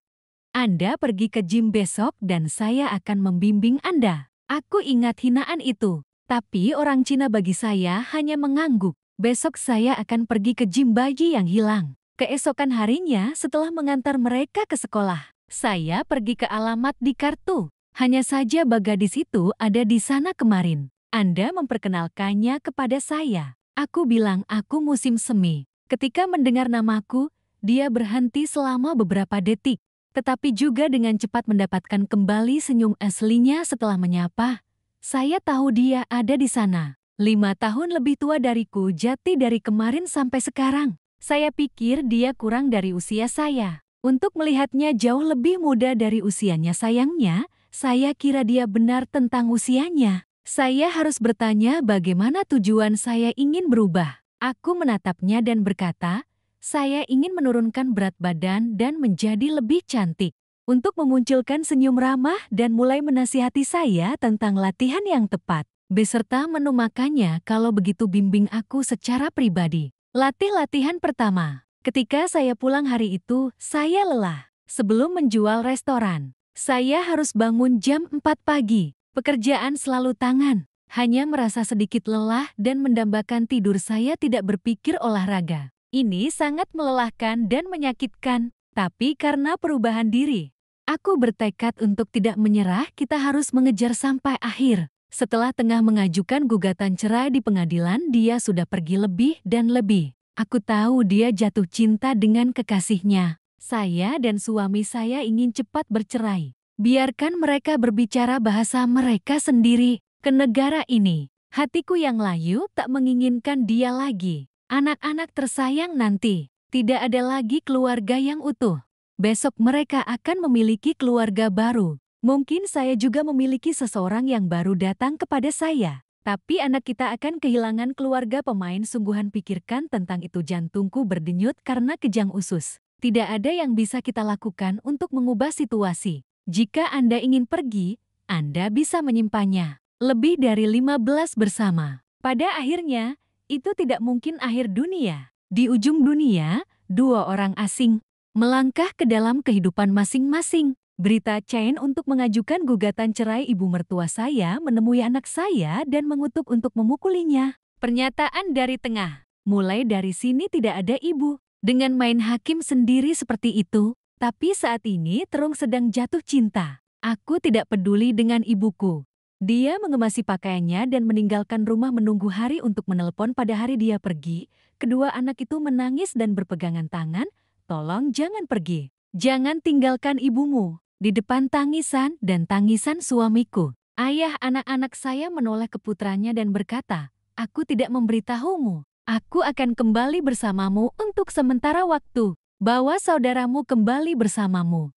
Speaker 1: Anda pergi ke gym besok dan saya akan membimbing Anda. Aku ingat hinaan itu. Tapi orang Cina bagi saya hanya mengangguk. Besok saya akan pergi ke gym bayi yang hilang. Keesokan harinya setelah mengantar mereka ke sekolah, saya pergi ke alamat di kartu. Hanya saja gadis itu ada di sana kemarin. Anda memperkenalkannya kepada saya. Aku bilang aku musim semi. Ketika mendengar namaku, dia berhenti selama beberapa detik. Tetapi juga dengan cepat mendapatkan kembali senyum aslinya setelah menyapa. Saya tahu dia ada di sana. 5 tahun lebih tua dariku, jadi dari kemarin sampai sekarang. Saya pikir dia kurang dari usia saya. Untuk melihatnya jauh lebih muda dari usianya, sayangnya, saya kira dia benar tentang usianya. Saya harus bertanya bagaimana tujuan saya ingin berubah. Aku menatapnya dan berkata, saya ingin menurunkan berat badan dan menjadi lebih cantik. Untuk memunculkan senyum ramah dan mulai menasihati saya tentang latihan yang tepat, beserta menu makannya kalau begitu bimbing aku secara pribadi. Latihan pertama. Ketika saya pulang hari itu, saya lelah. Sebelum menjual restoran, saya harus bangun jam 4 pagi. Pekerjaan selalu tangan. Hanya merasa sedikit lelah dan mendambakan tidur, saya tidak berpikir olahraga. Ini sangat melelahkan dan menyakitkan, tapi karena perubahan diri, aku bertekad untuk tidak menyerah. Kita harus mengejar sampai akhir. Setelah tengah mengajukan gugatan cerai di pengadilan, dia sudah pergi lebih dan lebih. Aku tahu dia jatuh cinta dengan kekasihnya. Saya dan suami saya ingin cepat bercerai. Biarkan mereka berbicara bahasa mereka sendiri. Ke negara ini, hatiku yang layu tak menginginkan dia lagi. Anak-anak tersayang nanti, tidak ada lagi keluarga yang utuh. Besok mereka akan memiliki keluarga baru. Mungkin saya juga memiliki seseorang yang baru datang kepada saya. Tapi anak kita akan kehilangan keluarga pemain sungguhan. Pikirkan tentang itu, jantungku berdenyut karena kejang usus. Tidak ada yang bisa kita lakukan untuk mengubah situasi. Jika Anda ingin pergi, Anda bisa menyimpannya. Lebih dari 15 bersama. Pada akhirnya, itu tidak mungkin akhir dunia. Di ujung dunia, dua orang asing melangkah ke dalam kehidupan masing-masing. Berita Chain untuk mengajukan gugatan cerai ibu mertua saya menemui anak saya dan mengutuk untuk memukulinya. Pernyataan dari tengah. Mulai dari sini tidak ada ibu. Dengan main hakim sendiri seperti itu, tapi saat ini Terung sedang jatuh cinta. Aku tidak peduli dengan ibuku. Dia mengemasi pakaiannya dan meninggalkan rumah menunggu hari untuk menelpon. Pada hari dia pergi, kedua anak itu menangis dan berpegangan tangan. Tolong jangan pergi. Jangan tinggalkan ibumu. Di depan tangisan dan tangisan suamiku, ayah anak-anak saya menoleh ke putranya dan berkata, "Aku tidak memberitahumu. Aku akan kembali bersamamu untuk sementara waktu. Bawa saudaramu kembali bersamamu."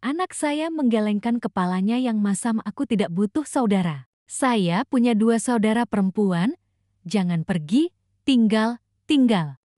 Speaker 1: Anak saya menggelengkan kepalanya yang masam. "Aku tidak butuh saudara. Saya punya 2 saudara perempuan. Jangan pergi, tinggal.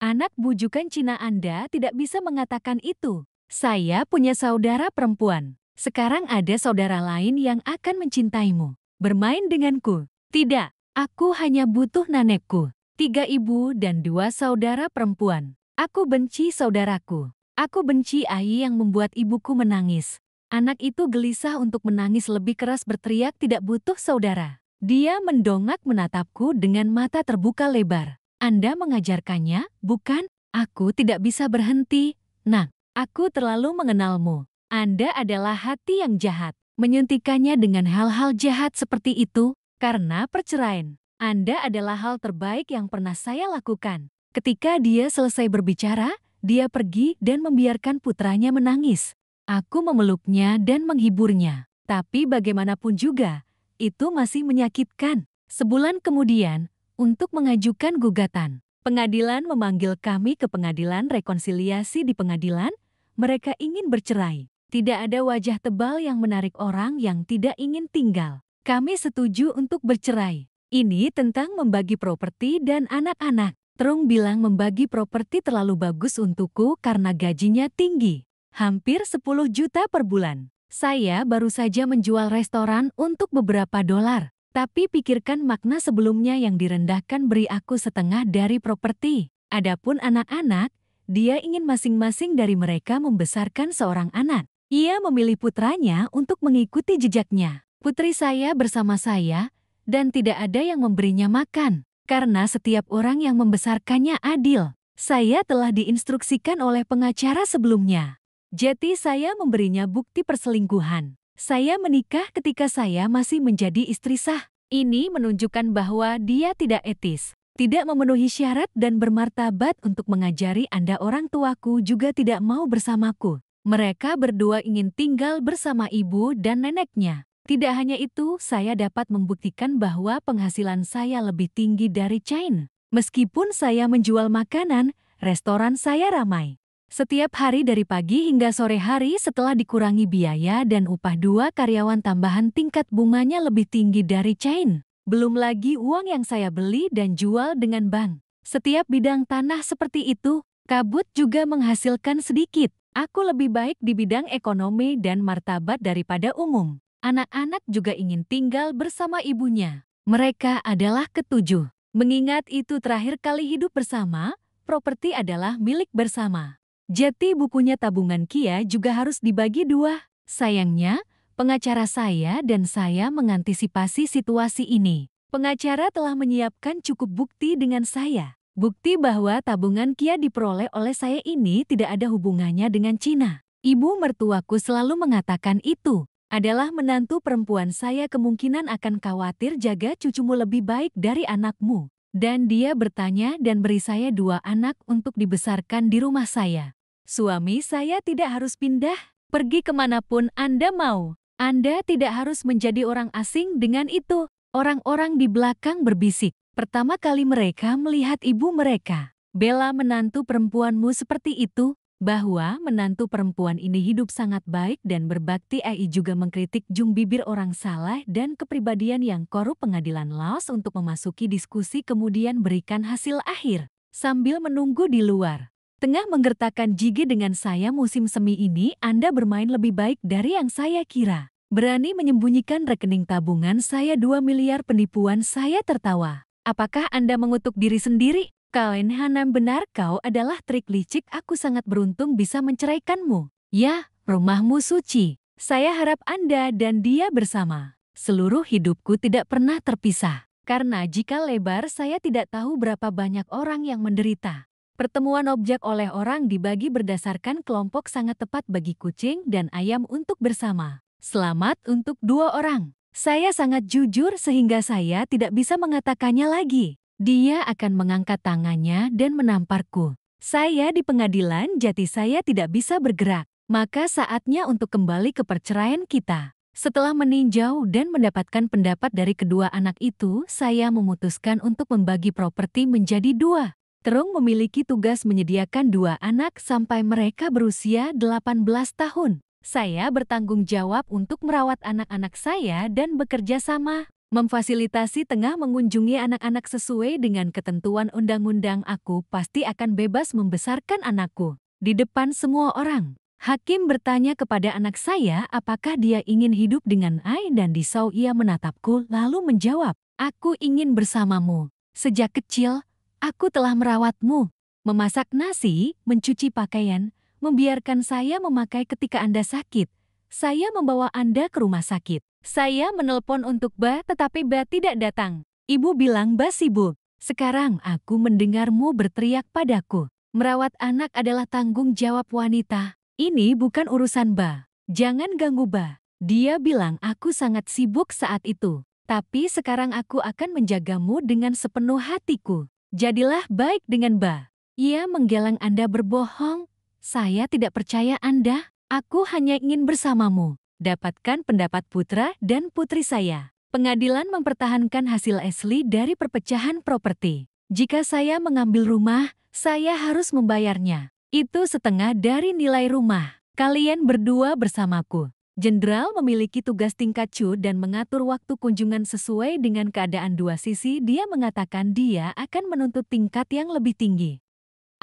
Speaker 1: Anak bujukan Cina, Anda tidak bisa mengatakan itu. Saya punya saudara perempuan. Sekarang ada saudara lain yang akan mencintaimu. Bermain denganku. Tidak, aku hanya butuh nenekku. 3 ibu dan 2 saudara perempuan. Aku benci saudaraku. Aku benci Ai yang membuat ibuku menangis." Anak itu gelisah untuk menangis lebih keras, berteriak, "Tidak butuh saudara." Dia mendongak menatapku dengan mata terbuka lebar. "Anda mengajarkannya, bukan? Aku tidak bisa berhenti. Nak, aku terlalu mengenalmu. Anda adalah hati yang jahat." Menyuntikannya dengan hal-hal jahat seperti itu, karena perceraian. Anda adalah hal terbaik yang pernah saya lakukan. Ketika dia selesai berbicara, dia pergi dan membiarkan putranya menangis. Aku memeluknya dan menghiburnya. Tapi bagaimanapun juga, itu masih menyakitkan. Sebulan kemudian, untuk mengajukan gugatan, pengadilan memanggil kami ke pengadilan rekonsiliasi. Di pengadilan, mereka ingin bercerai. Tidak ada wajah tebal yang menarik orang yang tidak ingin tinggal. Kami setuju untuk bercerai. Ini tentang membagi properti dan anak-anak. Terung bilang membagi properti terlalu bagus untukku karena gajinya tinggi. Hampir 10 juta per bulan. Saya baru saja menjual restoran untuk beberapa dolar. Tapi pikirkan makna sebelumnya yang direndahkan. Beri aku setengah dari properti. Adapun anak-anak, dia ingin masing-masing dari mereka membesarkan seorang anak. Ia memilih putranya untuk mengikuti jejaknya. Putri saya bersama saya, dan tidak ada yang memberinya makan. Karena setiap orang yang membesarkannya adil. Saya telah diinstruksikan oleh pengacara sebelumnya. Jadi saya memberinya bukti perselingkuhan. Saya menikah ketika saya masih menjadi istri sah. Ini menunjukkan bahwa dia tidak etis, tidak memenuhi syarat dan bermartabat untuk mengajari Anda. Orang tuaku juga tidak mau bersamaku. Mereka berdua ingin tinggal bersama ibu dan neneknya. Tidak hanya itu, saya dapat membuktikan bahwa penghasilan saya lebih tinggi dari Chain. Meskipun saya menjual makanan, restoran saya ramai. Setiap hari dari pagi hingga sore hari setelah dikurangi biaya dan upah 2 karyawan tambahan, tingkat bunganya lebih tinggi dari Chain. Belum lagi uang yang saya beli dan jual dengan bank. Setiap bidang tanah seperti itu, kabut juga menghasilkan sedikit. Aku lebih baik di bidang ekonomi dan martabat daripada umum. Anak-anak juga ingin tinggal bersama ibunya. Mereka adalah ketujuh. Mengingat itu terakhir kali hidup bersama, properti adalah milik bersama. Jadi bukunya tabungan Kia juga harus dibagi 2. Sayangnya, pengacara saya dan saya mengantisipasi situasi ini. Pengacara telah menyiapkan cukup bukti dengan saya. Bukti bahwa tabungan Kia diperoleh oleh saya ini tidak ada hubungannya dengan Cina. Ibu mertuaku selalu mengatakan itu adalah menantu perempuan saya kemungkinan akan khawatir jaga cucumu lebih baik dari anakmu. Dan dia bertanya dan beri saya 2 anak untuk dibesarkan di rumah saya. Suami saya tidak harus pindah, pergi kemanapun Anda mau. Anda tidak harus menjadi orang asing dengan itu. Orang-orang di belakang berbisik. Pertama kali mereka melihat ibu mereka. Bella menantu perempuanmu seperti itu, bahwa menantu perempuan ini hidup sangat baik dan berbakti. AI juga mengkritik Jung bibir orang salah dan kepribadian yang korup. Pengadilan Laos untuk memasuki diskusi kemudian berikan hasil akhir. Sambil menunggu di luar. Tengah menggertakkan gigi dengan saya musim semi ini Anda bermain lebih baik dari yang saya kira. Berani menyembunyikan rekening tabungan saya 2 miliar penipuan saya tertawa. Apakah Anda mengutuk diri sendiri? Kain Hanam benar kau adalah trik licik aku sangat beruntung bisa menceraikanmu. Ya, rumahmu suci. Saya harap Anda dan dia bersama. Seluruh hidupku tidak pernah terpisah. Karena jika lebar saya tidak tahu berapa banyak orang yang menderita. Pertemuan objek oleh orang dibagi berdasarkan kelompok sangat tepat bagi kucing dan ayam untuk bersama. Selamat untuk 2 orang. Saya sangat jujur sehingga saya tidak bisa mengatakannya lagi. Dia akan mengangkat tangannya dan menamparku. Saya di pengadilan jadi saya tidak bisa bergerak. Maka saatnya untuk kembali ke perceraian kita. Setelah meninjau dan mendapatkan pendapat dari kedua anak itu, saya memutuskan untuk membagi properti menjadi 2. Terung memiliki tugas menyediakan 2 anak sampai mereka berusia 18 tahun. Saya bertanggung jawab untuk merawat anak-anak saya dan bekerja sama, memfasilitasi tengah mengunjungi anak-anak sesuai dengan ketentuan undang-undang. Aku pasti akan bebas membesarkan anakku di depan semua orang. Hakim bertanya kepada anak saya apakah dia ingin hidup dengan Ai dan Disau. Ia menatapku lalu menjawab, aku ingin bersamamu. Sejak kecil, aku telah merawatmu, memasak nasi, mencuci pakaian, membiarkan saya memakai ketika Anda sakit. Saya membawa Anda ke rumah sakit. Saya menelpon untuk Ba tetapi Ba tidak datang. Ibu bilang Ba sibuk. Sekarang aku mendengarmu berteriak padaku. Merawat anak adalah tanggung jawab wanita. Ini bukan urusan Ba. Jangan ganggu Ba. Dia bilang aku sangat sibuk saat itu. Tapi sekarang aku akan menjagamu dengan sepenuh hatiku. Jadilah baik dengan Ba. Ia menggeleng Anda berbohong. Saya tidak percaya Anda. Aku hanya ingin bersamamu. Dapatkan pendapat putra dan putri saya. Pengadilan mempertahankan hasil Ashley dari perpecahan properti. Jika saya mengambil rumah, saya harus membayarnya. Itu setengah dari nilai rumah. Kalian berdua bersamaku. Jenderal memiliki tugas tingkat cu dan mengatur waktu kunjungan sesuai dengan keadaan 2 sisi. Dia mengatakan dia akan menuntut tingkat yang lebih tinggi.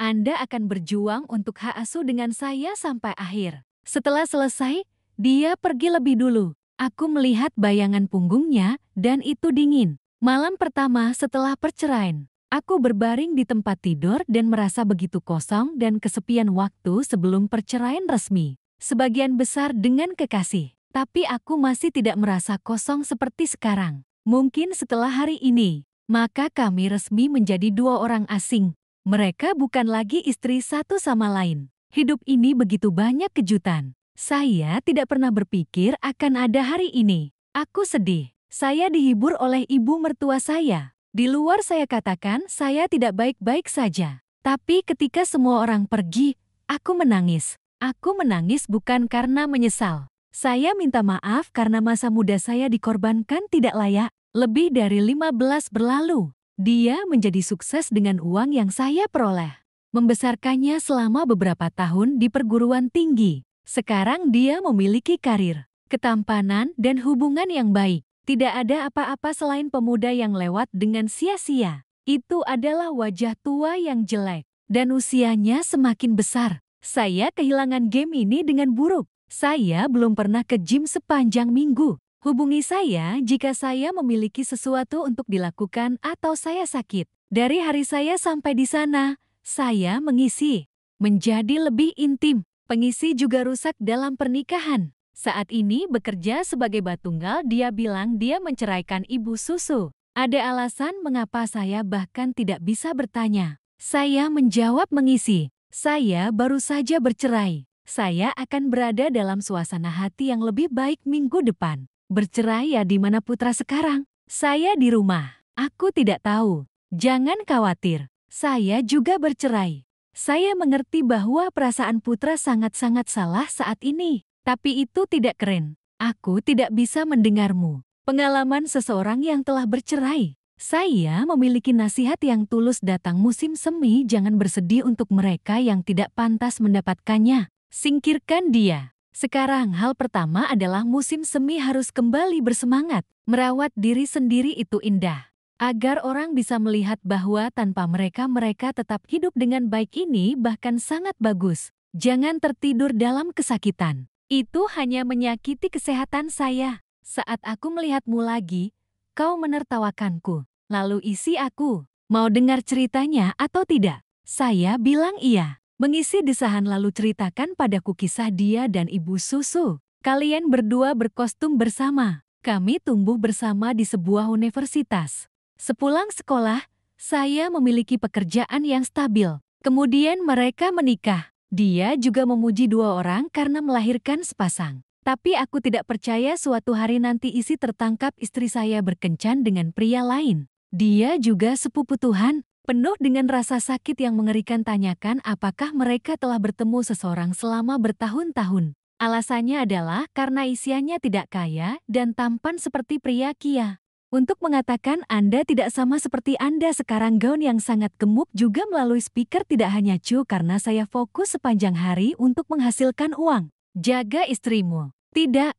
Speaker 1: Anda akan berjuang untuk hak asuh dengan saya sampai akhir. Setelah selesai, dia pergi lebih dulu. Aku melihat bayangan punggungnya dan itu dingin. Malam pertama setelah perceraian, aku berbaring di tempat tidur dan merasa begitu kosong dan kesepian waktu sebelum perceraian resmi. Sebagian besar dengan kekasih, tapi aku masih tidak merasa kosong seperti sekarang. Mungkin setelah hari ini, maka kami resmi menjadi 2 orang asing. Mereka bukan lagi istri satu sama lain. Hidup ini begitu banyak kejutan. Saya tidak pernah berpikir akan ada hari ini. Aku sedih. Saya dihibur oleh ibu mertua saya. Di luar saya katakan saya tidak baik-baik saja. Tapi ketika semua orang pergi, aku menangis. Aku menangis bukan karena menyesal. Saya minta maaf karena masa muda saya dikorbankan tidak layak. Lebih dari 15 berlalu. Dia menjadi sukses dengan uang yang saya peroleh. Membesarkannya selama beberapa tahun di perguruan tinggi. Sekarang dia memiliki karir, ketampanan, dan hubungan yang baik. Tidak ada apa-apa selain pemuda yang lewat dengan sia-sia. Itu adalah wajah tua yang jelek, dan usianya semakin besar. Saya kehilangan game ini dengan buruk. Saya belum pernah ke gym sepanjang minggu. Hubungi saya jika saya memiliki sesuatu untuk dilakukan atau saya sakit. Dari hari saya sampai di sana, saya mengisi. Menjadi lebih intim. Pengisi juga rusak dalam pernikahan. Saat ini bekerja sebagai batunggal. Dia bilang dia menceraikan ibu susu. Ada alasan mengapa saya bahkan tidak bisa bertanya. Saya menjawab mengisi. Saya baru saja bercerai. Saya akan berada dalam suasana hati yang lebih baik minggu depan. Bercerai ya di mana putra sekarang? Saya di rumah. Aku tidak tahu. Jangan khawatir. Saya juga bercerai. Saya mengerti bahwa perasaan putra sangat-sangat salah saat ini. Tapi itu tidak keren. Aku tidak bisa mendengarmu. Pengalaman seseorang yang telah bercerai. Saya memiliki nasihat yang tulus datang musim semi, jangan bersedih untuk mereka yang tidak pantas mendapatkannya. Singkirkan dia. Sekarang hal pertama adalah musim semi harus kembali bersemangat. Merawat diri sendiri itu indah. Agar orang bisa melihat bahwa tanpa mereka tetap hidup dengan baik ini bahkan sangat bagus. Jangan tertidur dalam kesakitan. Itu hanya menyakiti kesehatan saya. Saat aku melihatmu lagi, kau menertawakanku. Lalu isi aku, mau dengar ceritanya atau tidak? Saya bilang iya. Mengisi desahan lalu ceritakan padaku kisah dia dan ibu susu. Kalian berdua berkostum bersama. Kami tumbuh bersama di sebuah universitas. Sepulang sekolah, saya memiliki pekerjaan yang stabil. Kemudian mereka menikah. Dia juga memuji 2 orang karena melahirkan sepasang. Tapi aku tidak percaya suatu hari nanti isi tertangkap istri saya berkencan dengan pria lain. Dia juga sepupu Tuhan, penuh dengan rasa sakit yang mengerikan. Tanyakan apakah mereka telah bertemu seseorang selama bertahun-tahun. Alasannya adalah karena isiannya tidak kaya dan tampan seperti pria Kia. Untuk mengatakan Anda tidak sama seperti Anda sekarang, gaun yang sangat gemuk juga melalui speaker tidak hanya cu karena saya fokus sepanjang hari untuk menghasilkan uang. Jaga istrimu. Tidak.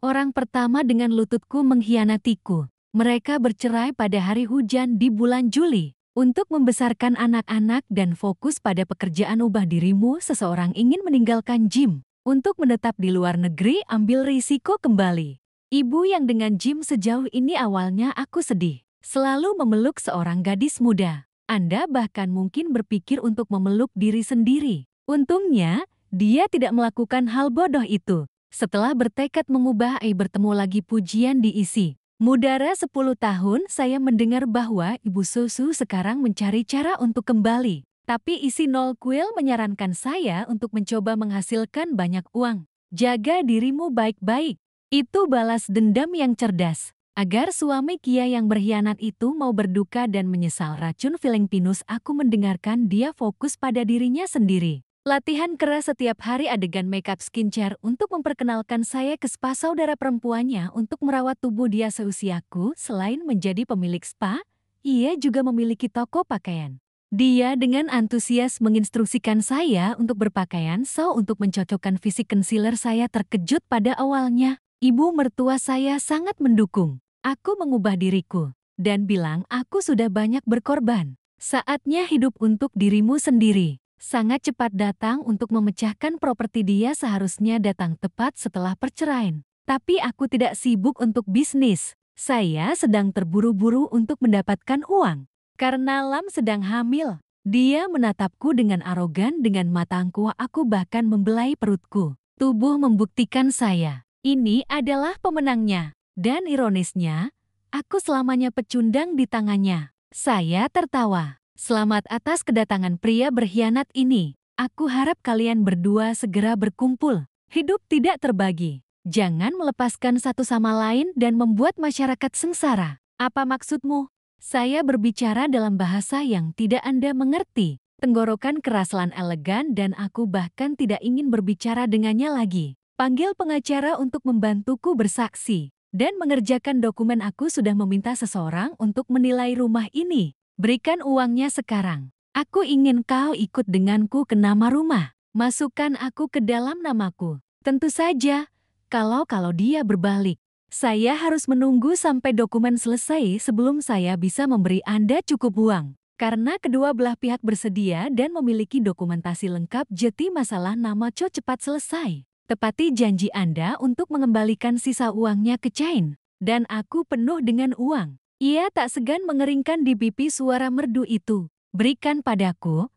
Speaker 1: Orang pertama dengan lututku mengkhianatiku. Mereka bercerai pada hari hujan di bulan Juli. Untuk membesarkan anak-anak dan fokus pada pekerjaan ubah dirimu, seseorang ingin meninggalkan gym. Untuk menetap di luar negeri, ambil risiko kembali. Ibu yang dengan gym sejauh ini awalnya aku sedih. Selalu memeluk seorang gadis muda. Anda bahkan mungkin berpikir untuk memeluk diri sendiri. Untungnya, dia tidak melakukan hal bodoh itu. Setelah bertekad mengubah bertemu lagi pujian diisi. Mudara 10 tahun saya mendengar bahwa ibu susu sekarang mencari cara untuk kembali. Tapi isi nol kuil menyarankan saya untuk mencoba menghasilkan banyak uang. Jaga dirimu baik-baik. Itu balas dendam yang cerdas. Agar suami Kia yang berkhianat itu mau berduka dan menyesal racun Filipinus, aku mendengarkan dia fokus pada dirinya sendiri. Latihan keras setiap hari, adegan makeup skincare untuk memperkenalkan saya ke spa saudara perempuannya untuk merawat tubuh dia seusiaku. Selain menjadi pemilik spa, ia juga memiliki toko pakaian. Dia dengan antusias menginstruksikan saya untuk berpakaian untuk mencocokkan fisik concealer. Saya terkejut pada awalnya. Ibu mertua saya sangat mendukung. Aku mengubah diriku dan bilang aku sudah banyak berkorban. Saatnya hidup untuk dirimu sendiri. Sangat cepat datang untuk memecahkan properti. Dia seharusnya datang tepat setelah perceraian. Tapi aku tidak sibuk untuk bisnis. Saya sedang terburu-buru untuk mendapatkan uang. Karena Lam sedang hamil. Dia menatapku dengan arogan dengan mata angkuh. Aku bahkan membelai perutku. Tubuh membuktikan saya. Ini adalah pemenangnya. Dan ironisnya, aku selamanya pecundang di tangannya. Saya tertawa. Selamat atas kedatangan pria berkhianat ini. Aku harap kalian berdua segera berkumpul. Hidup tidak terbagi. Jangan melepaskan satu sama lain dan membuat masyarakat sengsara. Apa maksudmu? Saya berbicara dalam bahasa yang tidak Anda mengerti. Tenggorokan keraslan elegan dan aku bahkan tidak ingin berbicara dengannya lagi. Panggil pengacara untuk membantuku bersaksi. Dan mengerjakan dokumen. Aku sudah meminta seseorang untuk menilai rumah ini. Berikan uangnya sekarang. Aku ingin kau ikut denganku ke nama rumah. Masukkan aku ke dalam namaku. Tentu saja, kalau dia berbalik. Saya harus menunggu sampai dokumen selesai sebelum saya bisa memberi Anda cukup uang. Karena kedua belah pihak bersedia dan memiliki dokumentasi lengkap, jadi masalah nama Co cepat selesai. Tepati janji Anda untuk mengembalikan sisa uangnya ke Chain. Dan aku penuh dengan uang. Ia tak segan mengeringkan di pipi suara merdu itu. Berikan padaku.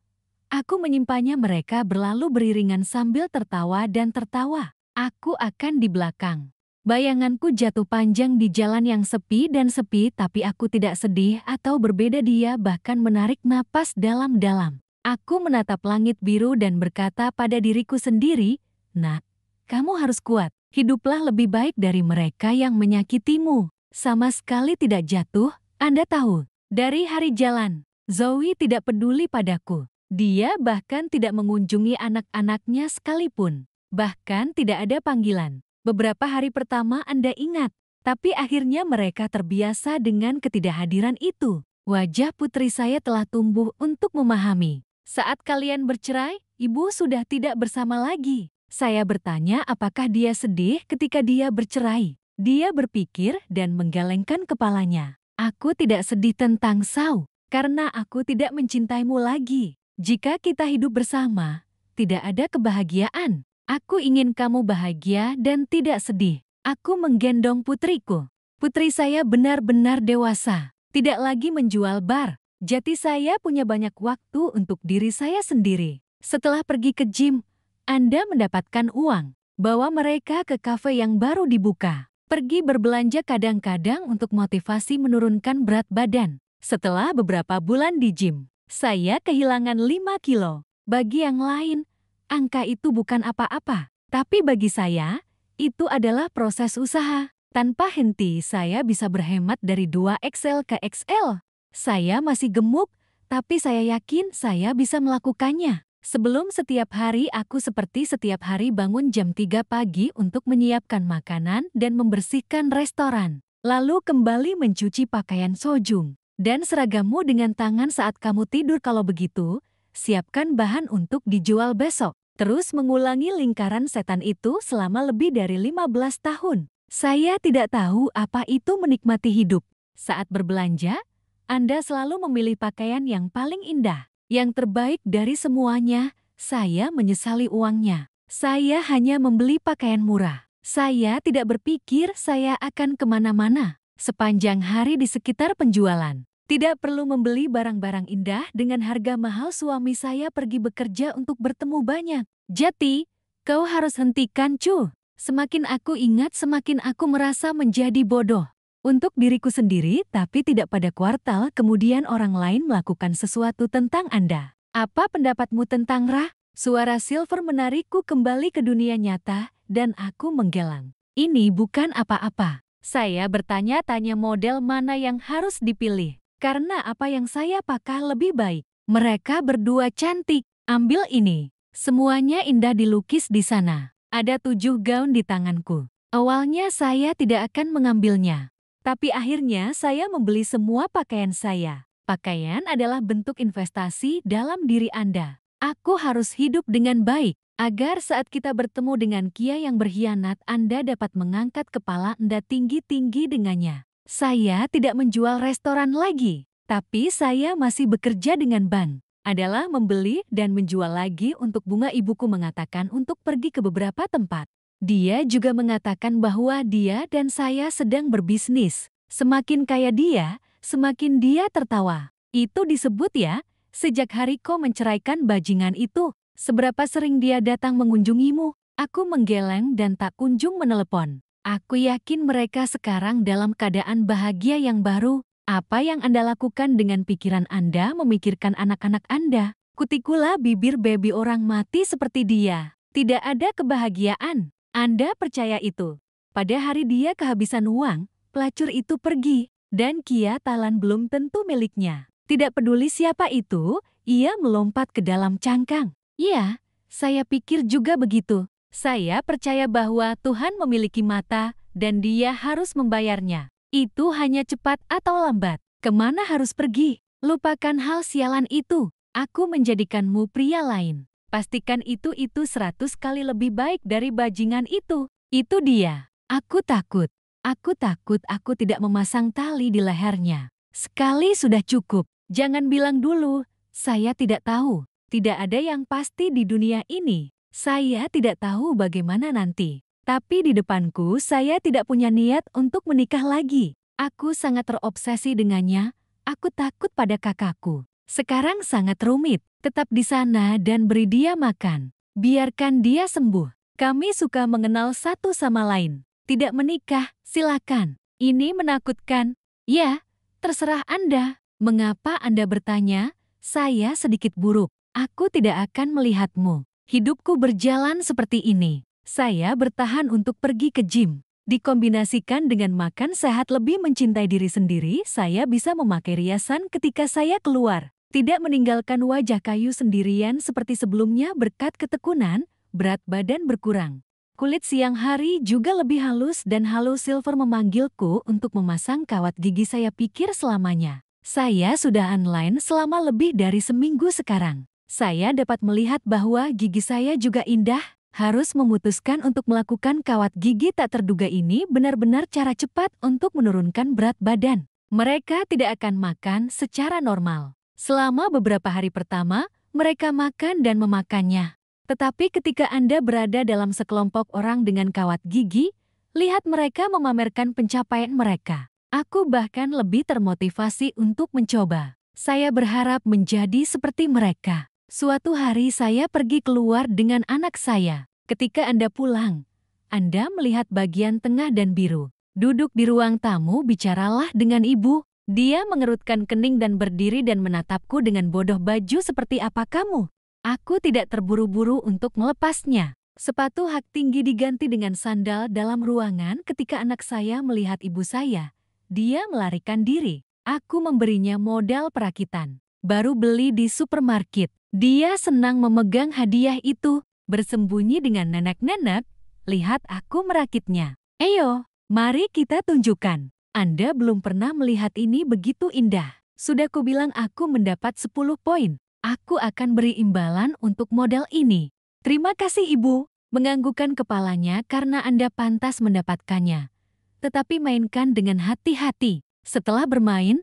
Speaker 1: Aku menyimpannya. Mereka berlalu beriringan sambil tertawa dan tertawa. Aku akan di belakang. Bayanganku jatuh panjang di jalan yang sepi dan sepi, tapi aku tidak sedih atau berbeda. Dia bahkan menarik napas dalam-dalam. Aku menatap langit biru dan berkata pada diriku sendiri, "Nak, kamu harus kuat. Hiduplah lebih baik dari mereka yang menyakitimu." Sama sekali tidak jatuh, Anda tahu. Dari hari jalan, Zoe tidak peduli padaku. Dia bahkan tidak mengunjungi anak-anaknya sekalipun. Bahkan tidak ada panggilan. Beberapa hari pertama Anda ingat, tapi akhirnya mereka terbiasa dengan ketidakhadiran itu. Wajah putri saya telah tumbuh untuk memahami. Saat kalian bercerai, ibu sudah tidak bersama lagi. Saya bertanya apakah dia sedih ketika dia bercerai. Dia berpikir dan menggelengkan kepalanya. Aku tidak sedih tentang Sau, karena aku tidak mencintaimu lagi. Jika kita hidup bersama, tidak ada kebahagiaan. Aku ingin kamu bahagia dan tidak sedih. Aku menggendong putriku. Putri saya benar-benar dewasa, tidak lagi menjual bar. Jadi saya punya banyak waktu untuk diri saya sendiri. Setelah pergi ke gym, Anda mendapatkan uang. Bawa mereka ke kafe yang baru dibuka. Pergi berbelanja kadang-kadang untuk motivasi menurunkan berat badan. Setelah beberapa bulan di gym, saya kehilangan 5 kilo. Bagi yang lain, angka itu bukan apa-apa. Tapi bagi saya, itu adalah proses usaha. Tanpa henti, saya bisa berhemat dari 2XL ke XL. Saya masih gemuk, tapi saya yakin saya bisa melakukannya. Sebelum setiap hari, aku seperti setiap hari bangun jam 3 pagi untuk menyiapkan makanan dan membersihkan restoran. Lalu kembali mencuci pakaian Sojung dan seragammu dengan tangan saat kamu tidur. Kalau begitu, siapkan bahan untuk dijual besok. Terus mengulangi lingkaran setan itu selama lebih dari 15 tahun. Saya tidak tahu apa itu menikmati hidup. Saat berbelanja, Anda selalu memilih pakaian yang paling indah, yang terbaik dari semuanya. Saya menyesali uangnya. Saya hanya membeli pakaian murah. Saya tidak berpikir saya akan kemana-mana. Sepanjang hari di sekitar penjualan. Tidak perlu membeli barang-barang indah dengan harga mahal. Suami saya pergi bekerja untuk bertemu banyak. Jadi, kau harus hentikan, Cu. Semakin aku ingat, semakin aku merasa menjadi bodoh. Untuk diriku sendiri, tapi tidak pada kuartal. Kemudian orang lain melakukan sesuatu tentang Anda. Apa pendapatmu tentang Ra? Suara Silver menarikku kembali ke dunia nyata, dan aku menggelang. Ini bukan apa-apa. Saya bertanya-tanya model mana yang harus dipilih. Karena apa yang saya pakai lebih baik. Mereka berdua cantik. Ambil ini. Semuanya indah dilukis di sana. Ada 7 gaun di tanganku. Awalnya saya tidak akan mengambilnya. Tapi akhirnya saya membeli semua pakaian saya. Pakaian adalah bentuk investasi dalam diri Anda. Aku harus hidup dengan baik. Agar saat kita bertemu dengan Kia yang berkhianat, Anda dapat mengangkat kepala Anda tinggi-tinggi dengannya. Saya tidak menjual restoran lagi, tapi saya masih bekerja dengan bank. Adalah membeli dan menjual lagi untuk bunga. Ibuku mengatakan untuk pergi ke beberapa tempat. Dia juga mengatakan bahwa dia dan saya sedang berbisnis. Semakin kaya dia, semakin dia tertawa. Itu disebut ya, sejak hari kau menceraikan bajingan itu. Seberapa sering dia datang mengunjungimu? Aku menggeleng dan tak kunjung menelepon. Aku yakin mereka sekarang dalam keadaan bahagia yang baru. Apa yang Anda lakukan dengan pikiran Anda memikirkan anak-anak Anda? Kutikula bibir baby orang mati seperti dia. Tidak ada kebahagiaan. Anda percaya itu? Pada hari dia kehabisan uang, pelacur itu pergi. Dan Kia Talan belum tentu miliknya. Tidak peduli siapa itu, ia melompat ke dalam cangkang. Ya, saya pikir juga begitu. Saya percaya bahwa Tuhan memiliki mata, dan dia harus membayarnya. Itu hanya cepat atau lambat. Kemana harus pergi? Lupakan hal sialan itu. Aku menjadikanmu pria lain. Pastikan itu 100 kali lebih baik dari bajingan itu. Itu dia. Aku takut. Aku takut aku tidak memasang tali di lehernya. Sekali sudah cukup. Jangan bilang dulu. Saya tidak tahu. Tidak ada yang pasti di dunia ini. Saya tidak tahu bagaimana nanti. Tapi di depanku saya tidak punya niat untuk menikah lagi. Aku sangat terobsesi dengannya. Aku takut pada kakakku. Sekarang sangat rumit. Tetap di sana dan beri dia makan. Biarkan dia sembuh. Kami suka mengenal satu sama lain. Tidak menikah, silakan. Ini menakutkan. Ya, terserah Anda. Mengapa Anda bertanya? Saya sedikit buruk. Aku tidak akan melihatmu. Hidupku berjalan seperti ini. Saya bertahan untuk pergi ke gym. Dikombinasikan dengan makan sehat lebih mencintai diri sendiri, saya bisa memakai riasan ketika saya keluar. Tidak meninggalkan wajah kayu sendirian seperti sebelumnya berkat ketekunan, berat badan berkurang. Kulit siang hari juga lebih halus dan halo silver memanggilku untuk memasang kawat gigi saya pikir selamanya. Saya sudah online selama lebih dari seminggu sekarang. Saya dapat melihat bahwa gigi saya juga indah. Harus memutuskan untuk melakukan kawat gigi tak terduga ini benar-benar cara cepat untuk menurunkan berat badan. Mereka tidak akan makan secara normal. Selama beberapa hari pertama, mereka makan dan memakannya. Tetapi ketika Anda berada dalam sekelompok orang dengan kawat gigi, lihat mereka memamerkan pencapaian mereka. Aku bahkan lebih termotivasi untuk mencoba. Saya berharap menjadi seperti mereka. Suatu hari saya pergi keluar dengan anak saya. Ketika Anda pulang, Anda melihat bagian tengah dan biru. Duduk di ruang tamu, bicaralah dengan ibu. Dia mengerutkan kening dan berdiri dan menatapku dengan bodoh. Baju seperti apa kamu? Aku tidak terburu-buru untuk melepasnya. Sepatu hak tinggi diganti dengan sandal dalam ruangan ketika anak saya melihat ibu saya. Dia melarikan diri. Aku memberinya modal perakitan. Baru beli di supermarket. Dia senang memegang hadiah itu. Bersembunyi dengan nenek-nenek, lihat aku merakitnya. Ayo, mari kita tunjukkan. Anda belum pernah melihat ini begitu indah. Sudah kubilang aku mendapat 10 poin. Aku akan beri imbalan untuk modal ini. Terima kasih ibu, menganggukkan kepalanya karena Anda pantas mendapatkannya. Tetapi mainkan dengan hati-hati. Setelah bermain,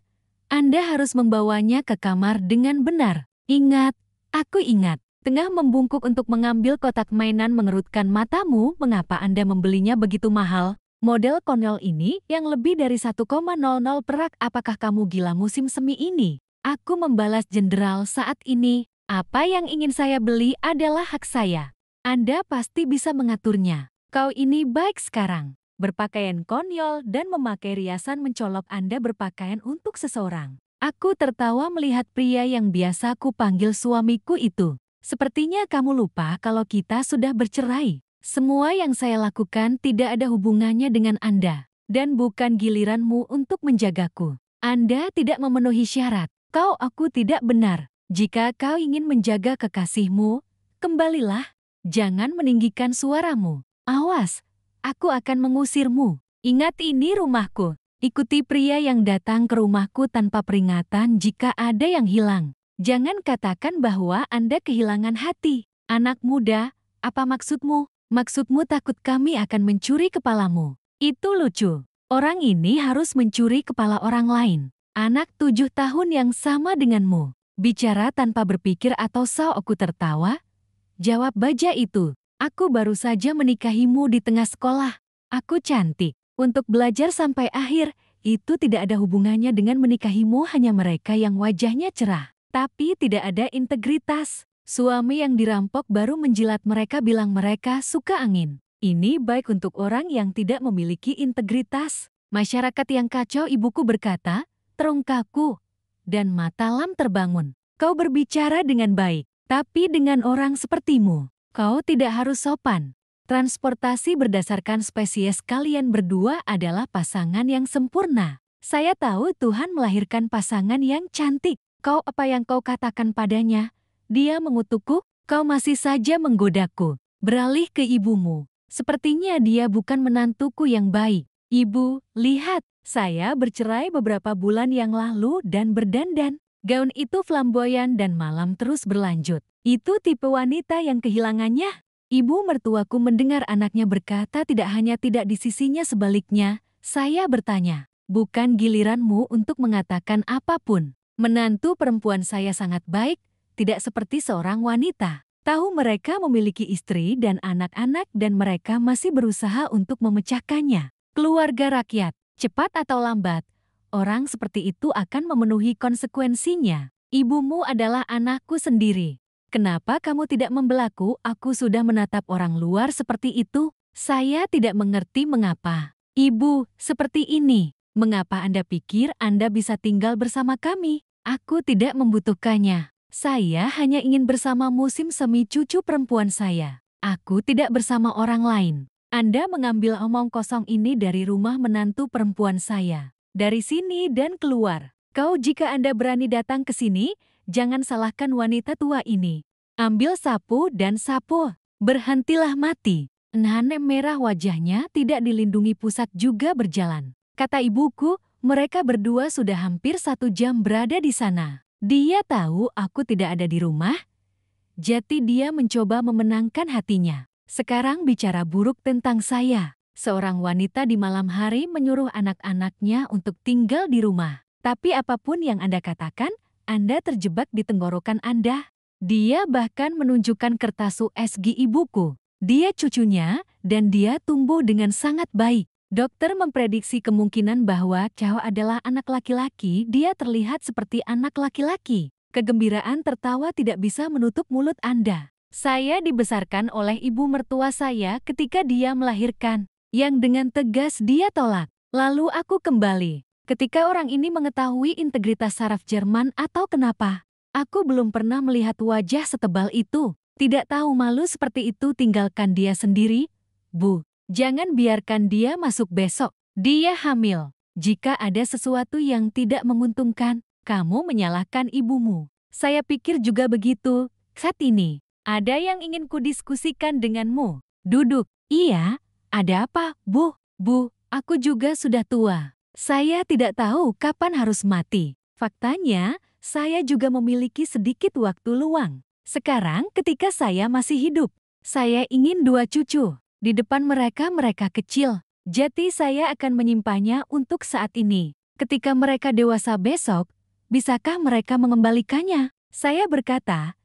Speaker 1: Anda harus membawanya ke kamar dengan benar. Ingat, aku ingat. Tengah membungkuk untuk mengambil kotak mainan mengerutkan matamu, mengapa Anda membelinya begitu mahal? Model konyol ini yang lebih dari 1,00 perak, apakah kamu gila musim semi ini? Aku membalas jenderal saat ini. Apa yang ingin saya beli adalah hak saya. Anda pasti bisa mengaturnya. Kau ini baik sekarang. Berpakaian konyol dan memakai riasan mencolok Anda berpakaian untuk seseorang. Aku tertawa melihat pria yang biasa ku panggil suamiku itu. Sepertinya kamu lupa kalau kita sudah bercerai. Semua yang saya lakukan tidak ada hubungannya dengan Anda. Dan bukan giliranmu untuk menjagaku. Anda tidak memenuhi syarat. Aku tidak benar. Jika kau ingin menjaga kekasihmu, kembalilah. Jangan meninggikan suaramu. Awas, aku akan mengusirmu. Ingat ini rumahku. Ikuti pria yang datang ke rumahku tanpa peringatan jika ada yang hilang. Jangan katakan bahwa Anda kehilangan hati. Anak muda, apa maksudmu? Maksudmu takut kami akan mencuri kepalamu. Itu lucu. Orang ini harus mencuri kepala orang lain. Anak 7 tahun yang sama denganmu. Bicara tanpa berpikir atau aku tertawa? Jawab baja itu. Aku baru saja menikahimu di tengah sekolah. Aku cantik. Untuk belajar sampai akhir, itu tidak ada hubungannya dengan menikahimu, hanya mereka yang wajahnya cerah. Tapi tidak ada integritas. Suami yang dirampok baru menjilat mereka, bilang mereka suka angin. Ini baik untuk orang yang tidak memiliki integritas. Masyarakat yang kacau, ibuku berkata, terungkapku. Dan mata Lam terbangun. Kau berbicara dengan baik, tapi dengan orang sepertimu, kau tidak harus sopan. Transportasi berdasarkan spesies kalian berdua adalah pasangan yang sempurna. Saya tahu Tuhan melahirkan pasangan yang cantik. Apa yang kau katakan padanya? Dia mengutukku, kau masih saja menggodaku. Beralih ke ibumu. Sepertinya dia bukan menantuku yang baik. Ibu, lihat, saya bercerai beberapa bulan yang lalu dan berdandan. Gaun itu flamboyan dan malam terus berlanjut. Itu tipe wanita yang kehilangannya. Ibu mertuaku mendengar anaknya berkata tidak hanya tidak di sisinya, sebaliknya. Saya bertanya, bukan giliranmu untuk mengatakan apapun. Menantu perempuan saya sangat baik, tidak seperti seorang wanita. Tahu mereka memiliki istri dan anak-anak dan mereka masih berusaha untuk memecahkannya. Keluarga rakyat, cepat atau lambat, orang seperti itu akan memenuhi konsekuensinya. Ibumu adalah anakku sendiri. Kenapa kamu tidak membelaku? Aku sudah menatap orang luar seperti itu. Saya tidak mengerti mengapa. Ibu, seperti ini. Mengapa Anda pikir Anda bisa tinggal bersama kami? Aku tidak membutuhkannya. Saya hanya ingin bersama musim semi cucu perempuan saya. Aku tidak bersama orang lain. Anda mengambil omong kosong ini dari rumah menantu perempuan saya. Dari sini dan keluar. Kau jika Anda berani datang ke sini, jangan salahkan wanita tua ini. Ambil sapu dan sapu. Berhentilah mati. Nenek merah wajahnya tidak dilindungi pusat juga berjalan. Kata ibuku, mereka berdua sudah hampir 1 jam berada di sana. Dia tahu aku tidak ada di rumah, jadi dia mencoba memenangkan hatinya. Sekarang bicara buruk tentang saya. Seorang wanita di malam hari menyuruh anak-anaknya untuk tinggal di rumah. Tapi apapun yang Anda katakan, Anda terjebak di tenggorokan Anda. Dia bahkan menunjukkan kertas USG ibuku. Dia cucunya, dan dia tumbuh dengan sangat baik. Dokter memprediksi kemungkinan bahwa Chow adalah anak laki-laki. Dia terlihat seperti anak laki-laki. Kegembiraan tertawa tidak bisa menutup mulut Anda. Saya dibesarkan oleh ibu mertua saya ketika dia melahirkan, yang dengan tegas dia tolak. Lalu aku kembali. Ketika orang ini mengetahui integritas saraf Jerman atau kenapa, aku belum pernah melihat wajah setebal itu. Tidak tahu malu seperti itu, tinggalkan dia sendiri. Bu, jangan biarkan dia masuk besok. Dia hamil. Jika ada sesuatu yang tidak menguntungkan, kamu menyalahkan ibumu. Saya pikir juga begitu. Saat ini, ada yang ingin kudiskusikan denganmu. Duduk. Iya, ada apa, Bu? Bu, aku juga sudah tua. Saya tidak tahu kapan harus mati. Faktanya, saya juga memiliki sedikit waktu luang. Sekarang ketika saya masih hidup, saya ingin 2 cucu. Di depan mereka kecil. Jadi saya akan menyimpannya untuk saat ini. Ketika mereka dewasa besok, bisakah mereka mengembalikannya? Saya berkata,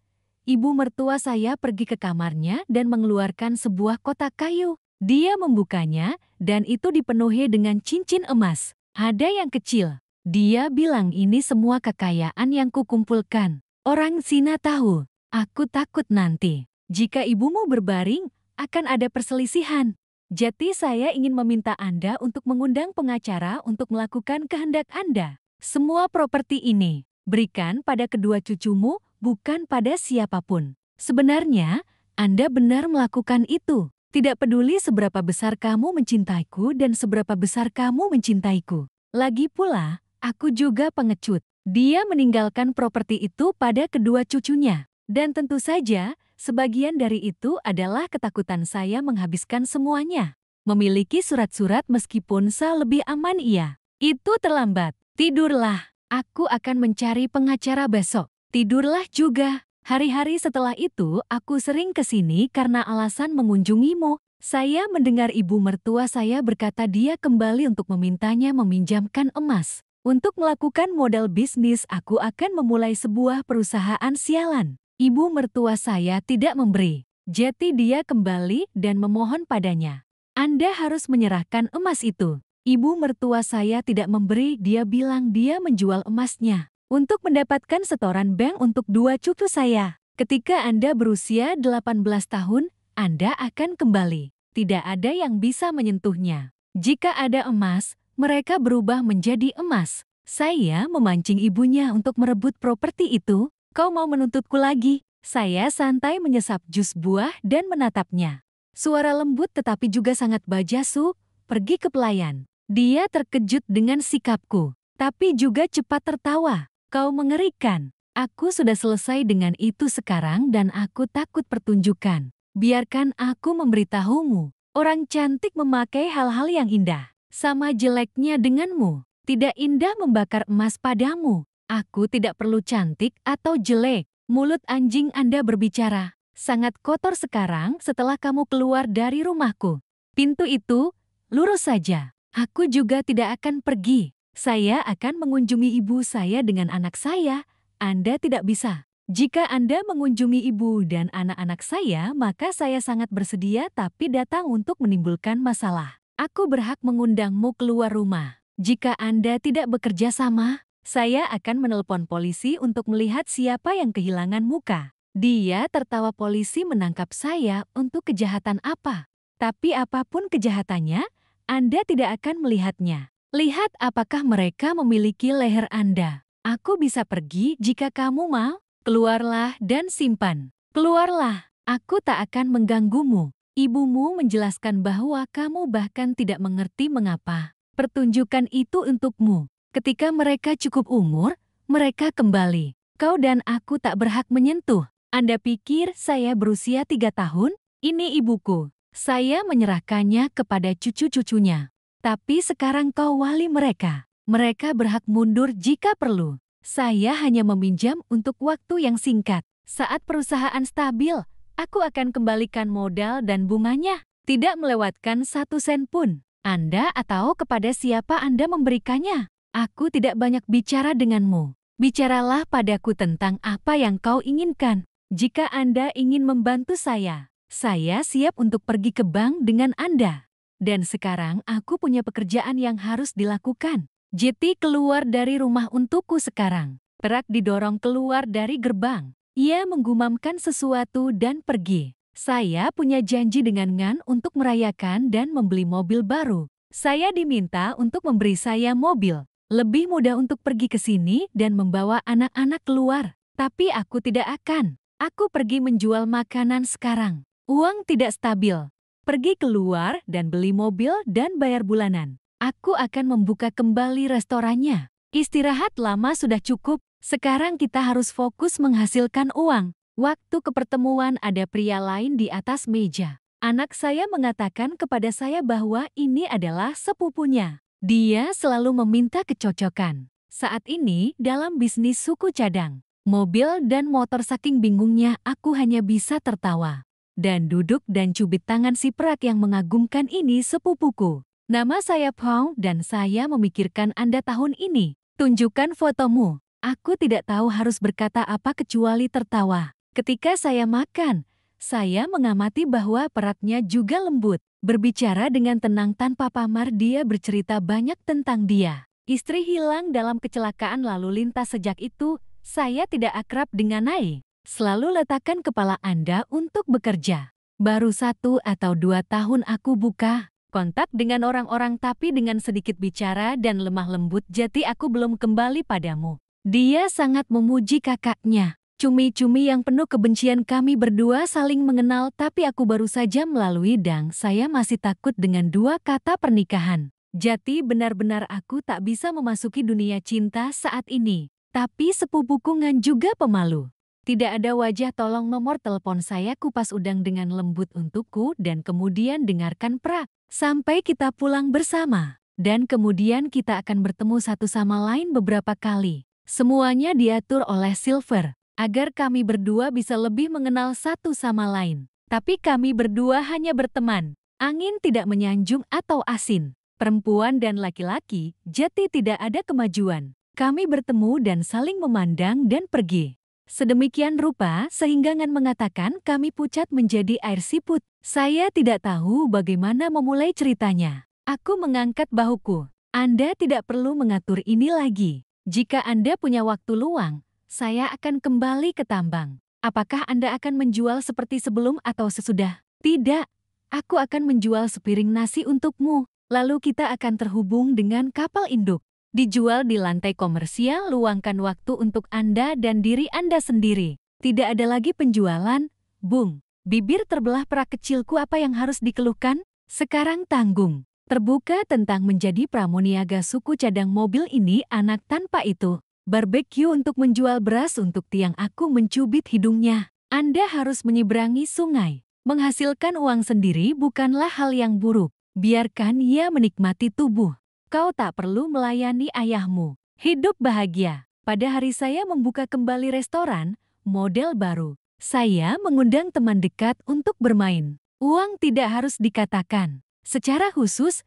Speaker 1: ibu mertua saya pergi ke kamarnya dan mengeluarkan sebuah kotak kayu. Dia membukanya, dan itu dipenuhi dengan cincin emas. Ada yang kecil. Dia bilang ini semua kekayaan yang kukumpulkan. Orang Cina tahu. Aku takut nanti, jika ibumu berbaring, akan ada perselisihan. Jadi saya ingin meminta Anda untuk mengundang pengacara untuk melakukan kehendak Anda. Semua properti ini, berikan pada kedua cucumu, bukan pada siapapun. Sebenarnya, Anda benar melakukan itu. Tidak peduli seberapa besar kamu mencintaiku dan seberapa besar kamu mencintaiku. Lagi pula, aku juga pengecut. Dia meninggalkan properti itu pada kedua cucunya. Dan tentu saja, sebagian dari itu adalah ketakutan saya menghabiskan semuanya. Memiliki surat-surat meskipun lebih aman iya. Itu terlambat. Tidurlah. Aku akan mencari pengacara besok. Tidurlah juga. Hari-hari setelah itu, aku sering ke sini karena alasan mengunjungimu. Saya mendengar ibu mertua saya berkata dia kembali untuk memintanya meminjamkan emas. Untuk melakukan modal bisnis, aku akan memulai sebuah perusahaan sialan. Ibu mertua saya tidak memberi. Jadi dia kembali dan memohon padanya. Anda harus menyerahkan emas itu. Ibu mertua saya tidak memberi, dia bilang dia menjual emasnya. Untuk mendapatkan setoran bank untuk 2 cucu saya. Ketika Anda berusia 18 tahun, Anda akan kembali. Tidak ada yang bisa menyentuhnya. Jika ada emas, mereka berubah menjadi emas. Saya memancing ibunya untuk merebut properti itu. Kau mau menuntutku lagi? Saya santai menyesap jus buah dan menatapnya. Suara lembut tetapi juga sangat bajasu, pergi ke pelayan. Dia terkejut dengan sikapku, tapi juga cepat tertawa. Kau mengerikan. Aku sudah selesai dengan itu sekarang dan aku takut pertunjukan. Biarkan aku memberitahumu. Orang cantik memakai hal-hal yang indah. Sama jeleknya denganmu. Tidak indah membakar emas padamu. Aku tidak perlu cantik atau jelek. Mulut anjing Anda berbicara. Sangat kotor sekarang setelah kamu keluar dari rumahku. Pintu itu, lurus saja. Aku juga tidak akan pergi. Saya akan mengunjungi ibu saya dengan anak saya. Anda tidak bisa. Jika Anda mengunjungi ibu dan anak-anak saya, maka saya sangat bersedia tapi datang untuk menimbulkan masalah. Aku berhak mengundangmu keluar rumah. Jika Anda tidak bekerja sama, saya akan menelpon polisi untuk melihat siapa yang kehilangan muka. Dia tertawa. Polisi menangkap saya untuk kejahatan apa? Tapi apapun kejahatannya, Anda tidak akan melihatnya. Lihat apakah mereka memiliki leher Anda. Aku bisa pergi jika kamu mau. Keluarlah dan simpan. Keluarlah, aku tak akan mengganggumu. Ibumu menjelaskan bahwa kamu bahkan tidak mengerti mengapa. Pertunjukan itu untukmu. Ketika mereka cukup umur, mereka kembali. Kau dan aku tak berhak menyentuh. Anda pikir saya berusia 3 tahun? Ini ibuku. Saya menyerahkannya kepada cucu-cucunya. Tapi sekarang kau wali mereka. Mereka berhak mundur jika perlu. Saya hanya meminjam untuk waktu yang singkat. Saat perusahaan stabil, aku akan kembalikan modal dan bunganya. Tidak melewatkan 1 sen pun. Anda atau kepada siapa Anda memberikannya. Aku tidak banyak bicara denganmu. Bicaralah padaku tentang apa yang kau inginkan. Jika Anda ingin membantu saya siap untuk pergi ke bank dengan Anda. Dan sekarang aku punya pekerjaan yang harus dilakukan. Jetty keluar dari rumah untukku sekarang. Perak didorong keluar dari gerbang. Ia menggumamkan sesuatu dan pergi. Saya punya janji dengan Ngan untuk merayakan dan membeli mobil baru. Saya diminta untuk memberi saya mobil. Lebih mudah untuk pergi ke sini dan membawa anak-anak keluar. Tapi aku tidak akan. Aku pergi menjual makanan sekarang. Uang tidak stabil. Pergi keluar dan beli mobil dan bayar bulanan. Aku akan membuka kembali restorannya. Istirahat lama sudah cukup. Sekarang kita harus fokus menghasilkan uang. Waktu kepertemuan ada pria lain di atas meja. Anak saya mengatakan kepada saya bahwa ini adalah sepupunya. Dia selalu meminta kecocokan. Saat ini dalam bisnis suku cadang, mobil dan motor, saking bingungnya aku hanya bisa tertawa. Dan duduk dan cubit tangan si perak yang mengagumkan ini sepupuku. Nama saya Pong dan saya memikirkan Anda tahun ini. Tunjukkan fotomu. Aku tidak tahu harus berkata apa kecuali tertawa. Ketika saya makan, saya mengamati bahwa peraknya juga lembut. Berbicara dengan tenang tanpa pamar, dia bercerita banyak tentang dia. Istri hilang dalam kecelakaan lalu lintas. Sejak itu, saya tidak akrab dengan Nai. Selalu letakkan kepala Anda untuk bekerja. Baru 1 atau 2 tahun aku buka kontak dengan orang-orang, tapi dengan sedikit bicara dan lemah lembut. Jati aku belum kembali padamu. Dia sangat memuji kakaknya. Cumi-cumi yang penuh kebencian, kami berdua saling mengenal, tapi aku baru saja melalui dan saya masih takut dengan 2 kata pernikahan. Jati benar-benar aku tak bisa memasuki dunia cinta saat ini. Tapi sepupuku Ngan juga pemalu. Tidak ada wajah. Tolong nomor telepon saya. Kupas udang dengan lembut untukku dan kemudian dengarkan perak. Sampai kita pulang bersama. Dan kemudian kita akan bertemu satu sama lain beberapa kali. Semuanya diatur oleh Silver. Agar kami berdua bisa lebih mengenal satu sama lain. Tapi kami berdua hanya berteman. Angin tidak menyanjung atau asin. Perempuan dan laki-laki, Jati tidak ada kemajuan. Kami bertemu dan saling memandang dan pergi. Sedemikian rupa sehingga Ngan mengatakan kami pucat menjadi air siput. Saya tidak tahu bagaimana memulai ceritanya. Aku mengangkat bahuku. Anda tidak perlu mengatur ini lagi. Jika Anda punya waktu luang, saya akan kembali ke tambang. Apakah Anda akan menjual seperti sebelum atau sesudah? Tidak. Aku akan menjual sepiring nasi untukmu. Lalu kita akan terhubung dengan kapal induk. Dijual di lantai komersial. Luangkan waktu untuk Anda dan diri Anda sendiri. Tidak ada lagi penjualan. Bung. Bibir terbelah perak kecilku. Apa yang harus dikeluhkan? Sekarang tanggung. Terbuka tentang menjadi pramuniaga suku cadang mobil ini. Anak tanpa itu. Barbecue untuk menjual beras untuk tiang. Aku mencubit hidungnya. Anda harus menyeberangi sungai. Menghasilkan uang sendiri bukanlah hal yang buruk. Biarkan ia menikmati tubuh. Kau tak perlu melayani ayahmu. Hidup bahagia. Pada hari saya membuka kembali restoran, model baru. Saya mengundang teman dekat untuk bermain. Uang tidak harus dikatakan. Secara khusus,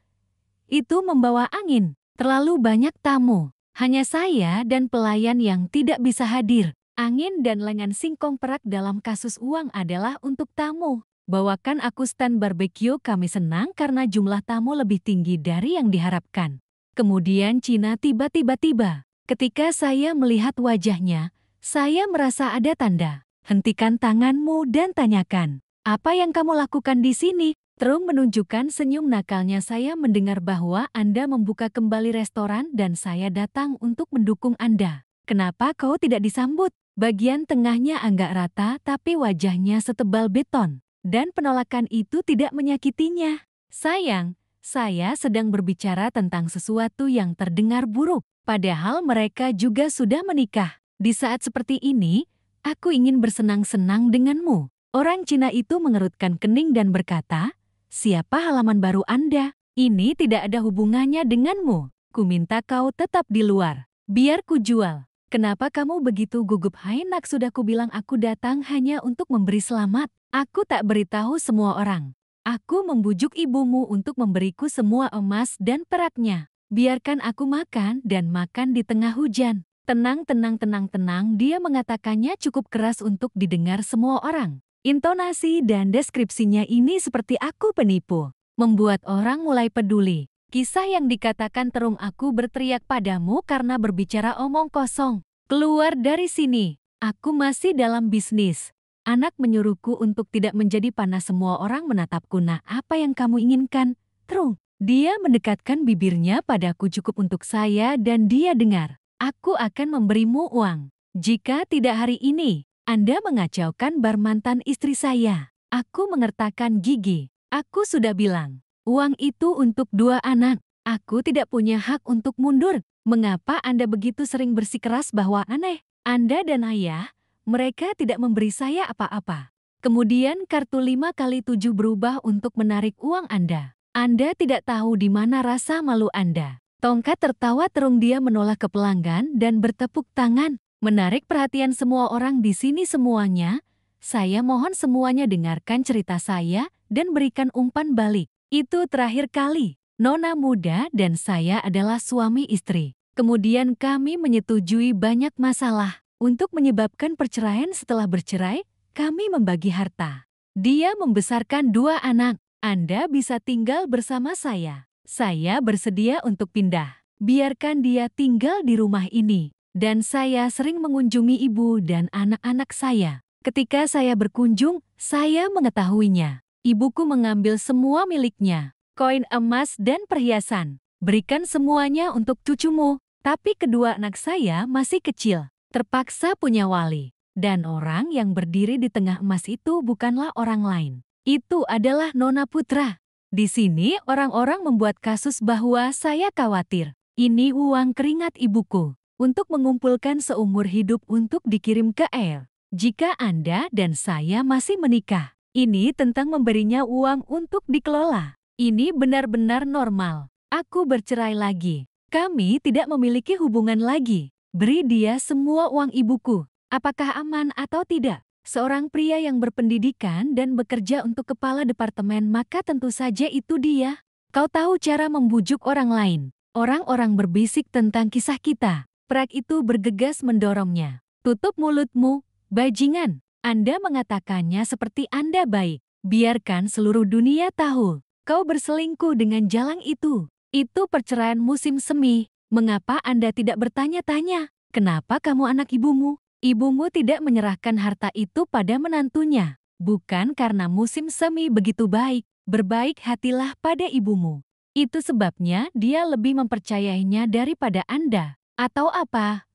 Speaker 1: itu membawa angin. Terlalu banyak tamu. Hanya saya dan pelayan yang tidak bisa hadir. Angin dan lengan singkong perak dalam kasus uang adalah untuk tamu. Bawakan aku stand barbecue. Kami senang karena jumlah tamu lebih tinggi dari yang diharapkan. Kemudian Cina tiba-tiba tiba. Ketika saya melihat wajahnya, saya merasa ada tanda. Hentikan tanganmu dan tanyakan, apa yang kamu lakukan di sini? Terung menunjukkan senyum nakalnya. Saya mendengar bahwa Anda membuka kembali restoran dan saya datang untuk mendukung Anda. Kenapa kau tidak disambut? Bagian tengahnya agak rata tapi wajahnya setebal beton. Dan penolakan itu tidak menyakitinya. Sayang, saya sedang berbicara tentang sesuatu yang terdengar buruk. Padahal mereka juga sudah menikah. Di saat seperti ini, aku ingin bersenang-senang denganmu. Orang Cina itu mengerutkan kening dan berkata, siapa halaman baru Anda? Ini tidak ada hubungannya denganmu. Ku minta kau tetap di luar. Biar ku jual. Kenapa kamu begitu gugup? Hai nak, sudah kubilang aku datang hanya untuk memberi selamat. Aku tak beritahu semua orang. Aku membujuk ibumu untuk memberiku semua emas dan peraknya. Biarkan aku makan dan makan di tengah hujan. Tenang, tenang, tenang, tenang. Dia mengatakannya cukup keras untuk didengar semua orang. Intonasi dan deskripsinya ini seperti aku penipu. Membuat orang mulai peduli. Kisah yang dikatakan Terung, aku berteriak padamu karena berbicara omong kosong. Keluar dari sini. Aku masih dalam bisnis. Anak menyuruhku untuk tidak menjadi panas. Semua orang menatapku. Nah, apa yang kamu inginkan, Terung? Dia mendekatkan bibirnya padaku. Cukup untuk saya dan dia dengar. Aku akan memberimu uang. Jika tidak hari ini, Anda mengacaukan bar mantan istri saya. Aku mengertakkan gigi. Aku sudah bilang. Uang itu untuk 2 anak. Aku tidak punya hak untuk mundur. Mengapa Anda begitu sering bersikeras bahwa aneh? Anda dan ayah, mereka tidak memberi saya apa-apa. Kemudian kartu 5x7 berubah untuk menarik uang Anda. Anda tidak tahu di mana rasa malu Anda. Tongkat tertawa Terung. Dia menoleh ke pelanggan dan bertepuk tangan. Menarik perhatian semua orang di sini semuanya. Saya mohon semuanya dengarkan cerita saya dan berikan umpan balik. Itu terakhir kali. Nona muda dan saya adalah suami istri. Kemudian kami menyetujui banyak masalah. Untuk menyebabkan perceraian, setelah bercerai, kami membagi harta. Dia membesarkan 2 anak. Anda bisa tinggal bersama saya. Saya bersedia untuk pindah. Biarkan dia tinggal di rumah ini. Dan saya sering mengunjungi ibu dan anak-anak saya. Ketika saya berkunjung, saya mengetahuinya. Ibuku mengambil semua miliknya, koin emas dan perhiasan. Berikan semuanya untuk cucumu. Tapi kedua anak saya masih kecil, terpaksa punya wali. Dan orang yang berdiri di tengah emas itu bukanlah orang lain. Itu adalah Nona Putra. Di sini orang-orang membuat kasus bahwa saya khawatir. Ini uang keringat ibuku untuk mengumpulkan seumur hidup untuk dikirim ke Air. Jika Anda dan saya masih menikah. Ini tentang memberinya uang untuk dikelola. Ini benar-benar normal. Aku bercerai lagi. Kami tidak memiliki hubungan lagi. Beri dia semua uang ibuku. Apakah aman atau tidak? Seorang pria yang berpendidikan dan bekerja untuk kepala departemen, maka tentu saja itu dia. Kau tahu cara membujuk orang lain. Orang-orang berbisik tentang kisah kita. Prak itu bergegas mendorongnya. Tutup mulutmu, bajingan. Anda mengatakannya seperti Anda baik. Biarkan seluruh dunia tahu. Kau berselingkuh dengan jalang itu. Itu perceraian musim semi. Mengapa Anda tidak bertanya-tanya? Kenapa kamu anak ibumu? Ibumu tidak menyerahkan harta itu pada menantunya. Bukan karena musim semi begitu baik. Berbaik hatilah pada ibumu. Itu sebabnya dia lebih mempercayainya daripada Anda. Atau apa?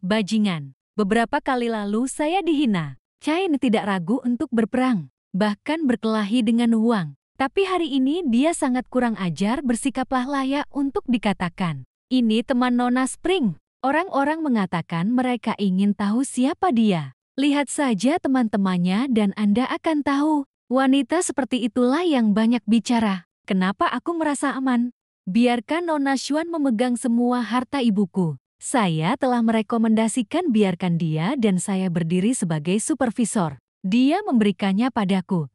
Speaker 1: Bajingan. Beberapa kali lalu saya dihina. Cain tidak ragu untuk berperang, bahkan berkelahi dengan uang. Tapi hari ini dia sangat kurang ajar, bersikaplah layak untuk dikatakan. Ini teman Nona Spring. Orang-orang mengatakan mereka ingin tahu siapa dia. Lihat saja teman-temannya dan Anda akan tahu. Wanita seperti itulah yang banyak bicara. Kenapa aku merasa aman? Biarkan Nona Xuan memegang semua harta ibuku. Saya telah merekomendasikan biarkan dia dan saya berdiri sebagai supervisor. Dia memberikannya padaku.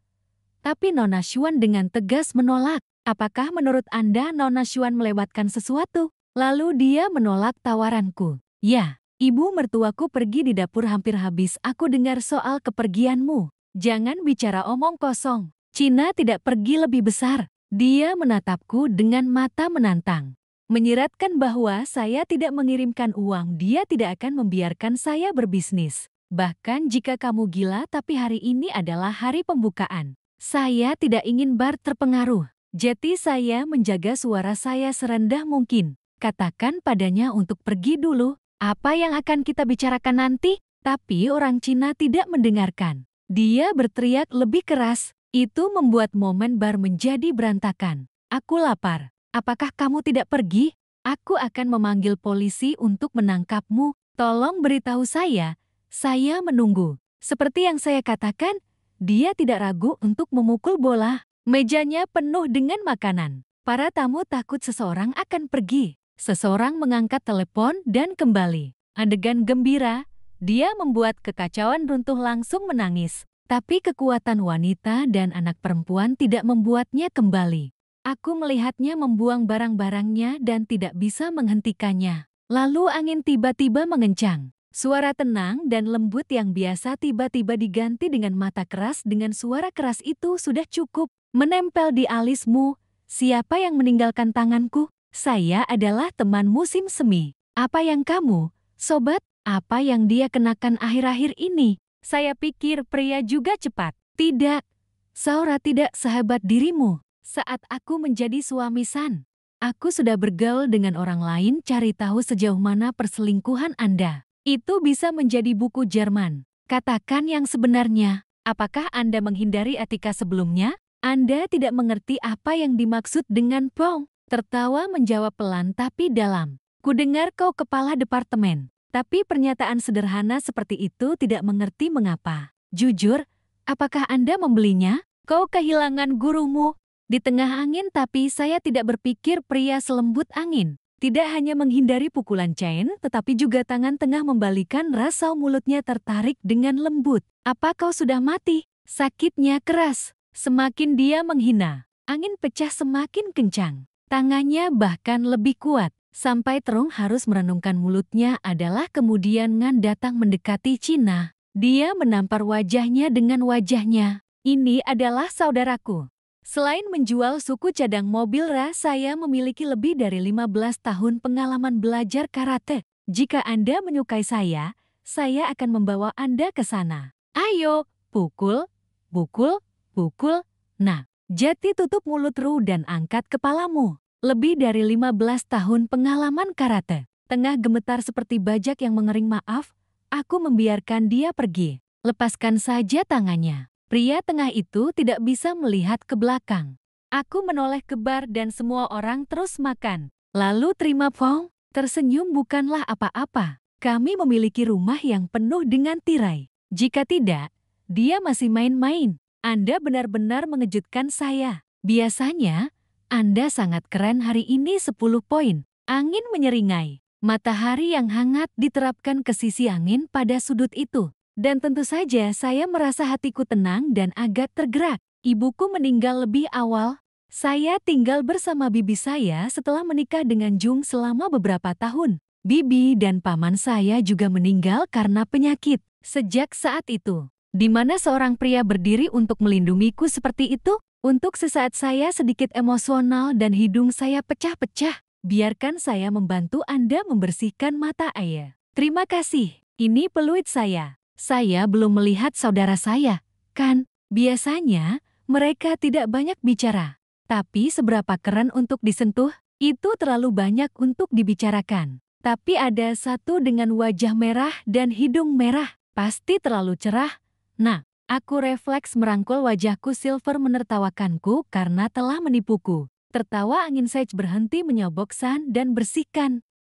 Speaker 1: Tapi Nona Xuan dengan tegas menolak. Apakah menurut Anda Nona Xuan melewatkan sesuatu? Lalu dia menolak tawaranku. Ya, ibu mertuaku pergi di dapur hampir habis aku dengar soal kepergianmu. Jangan bicara omong kosong. Cina tidak pergi lebih besar. Dia menatapku dengan mata menantang. Menyiratkan bahwa saya tidak mengirimkan uang, dia tidak akan membiarkan saya berbisnis. Bahkan jika kamu gila, tapi hari ini adalah hari pembukaan. Saya tidak ingin Bart terpengaruh. Jadi saya menjaga suara saya serendah mungkin. Katakan padanya untuk pergi dulu. Apa yang akan kita bicarakan nanti? Tapi orang Cina tidak mendengarkan. Dia berteriak lebih keras. Itu membuat momen bar menjadi berantakan. Aku lapar. Apakah kamu tidak pergi? Aku akan memanggil polisi untuk menangkapmu. Tolong beritahu saya. Saya menunggu. Seperti yang saya katakan, dia tidak ragu untuk memukul bola. Mejanya penuh dengan makanan. Para tamu takut seseorang akan pergi. Seseorang mengangkat telepon dan kembali. Adegan gembira, dia membuat kekacauan runtuh langsung menangis. Tapi kekuatan wanita dan anak perempuan tidak membuatnya kembali. Aku melihatnya membuang barang-barangnya dan tidak bisa menghentikannya. Lalu angin tiba-tiba mengencang. Suara tenang dan lembut yang biasa tiba-tiba diganti dengan mata keras dengan suara keras itu sudah cukup. Menempel di alismu, siapa yang meninggalkan tanganku? Saya adalah teman musim semi. Apa yang kamu, sobat, apa yang dia kenakan akhir-akhir ini? Saya pikir pria juga cepat. Tidak, Saura tidak sehebat dirimu. Saat aku menjadi suami San, aku sudah bergaul dengan orang lain cari tahu sejauh mana perselingkuhan Anda. Itu bisa menjadi buku Jerman. Katakan yang sebenarnya, apakah Anda menghindari etika sebelumnya? Anda tidak mengerti apa yang dimaksud dengan pong. Tertawa menjawab pelan tapi dalam. Kudengar kau kepala departemen. Tapi pernyataan sederhana seperti itu tidak mengerti mengapa. Jujur, apakah Anda membelinya? Kau kehilangan gurumu di tengah angin tapi saya tidak berpikir pria selembut angin. Tidak hanya menghindari pukulan Chain, tetapi juga tangan tengah membalikan rasau mulutnya tertarik dengan lembut. Apa kau sudah mati? Sakitnya keras. Semakin dia menghina, angin pecah semakin kencang. Tangannya bahkan lebih kuat, sampai Terung harus merenungkan mulutnya adalah kemudian Ngan datang mendekati Cina. Dia menampar wajahnya dengan wajahnya. Ini adalah saudaraku. Selain menjual suku cadang mobil Ra, saya memiliki lebih dari 15 tahun pengalaman belajar karate. Jika Anda menyukai saya akan membawa Anda ke sana. Ayo, pukul, pukul. Pukul. Nah, jadi tutup mulut Ru dan angkat kepalamu. Lebih dari 15 tahun pengalaman karate. Tengah gemetar seperti bajak yang mengering maaf, aku membiarkan dia pergi. Lepaskan saja tangannya. Pria tengah itu tidak bisa melihat ke belakang. Aku menoleh ke bar dan semua orang terus makan. Lalu terima Pong. Tersenyum bukanlah apa-apa. Kami memiliki rumah yang penuh dengan tirai. Jika tidak, dia masih main-main. Anda benar-benar mengejutkan saya. Biasanya, Anda sangat keren hari ini 10 poin. Angin menyeringai. Matahari yang hangat diterapkan ke sisi angin pada sudut itu. Dan tentu saja saya merasa hatiku tenang dan agak tergerak. Ibuku meninggal lebih awal. Saya tinggal bersama bibi saya setelah menikah dengan Jung selama beberapa tahun. Bibi dan paman saya juga meninggal karena penyakit. Sejak saat itu, di mana seorang pria berdiri untuk melindungiku seperti itu? Untuk sesaat saya sedikit emosional dan hidung saya pecah-pecah. Biarkan saya membantu Anda membersihkan mata air. Terima kasih. Ini peluit saya. Saya belum melihat saudara saya, kan? Biasanya, mereka tidak banyak bicara. Tapi seberapa keren untuk disentuh, itu terlalu banyak untuk dibicarakan. Tapi ada satu dengan wajah merah dan hidung merah. Pasti terlalu cerah. Nah, aku refleks merangkul wajahku. Silver menertawakanku karena telah menipuku. Tertawa angin Sage berhenti menyobok San dan bersihkan.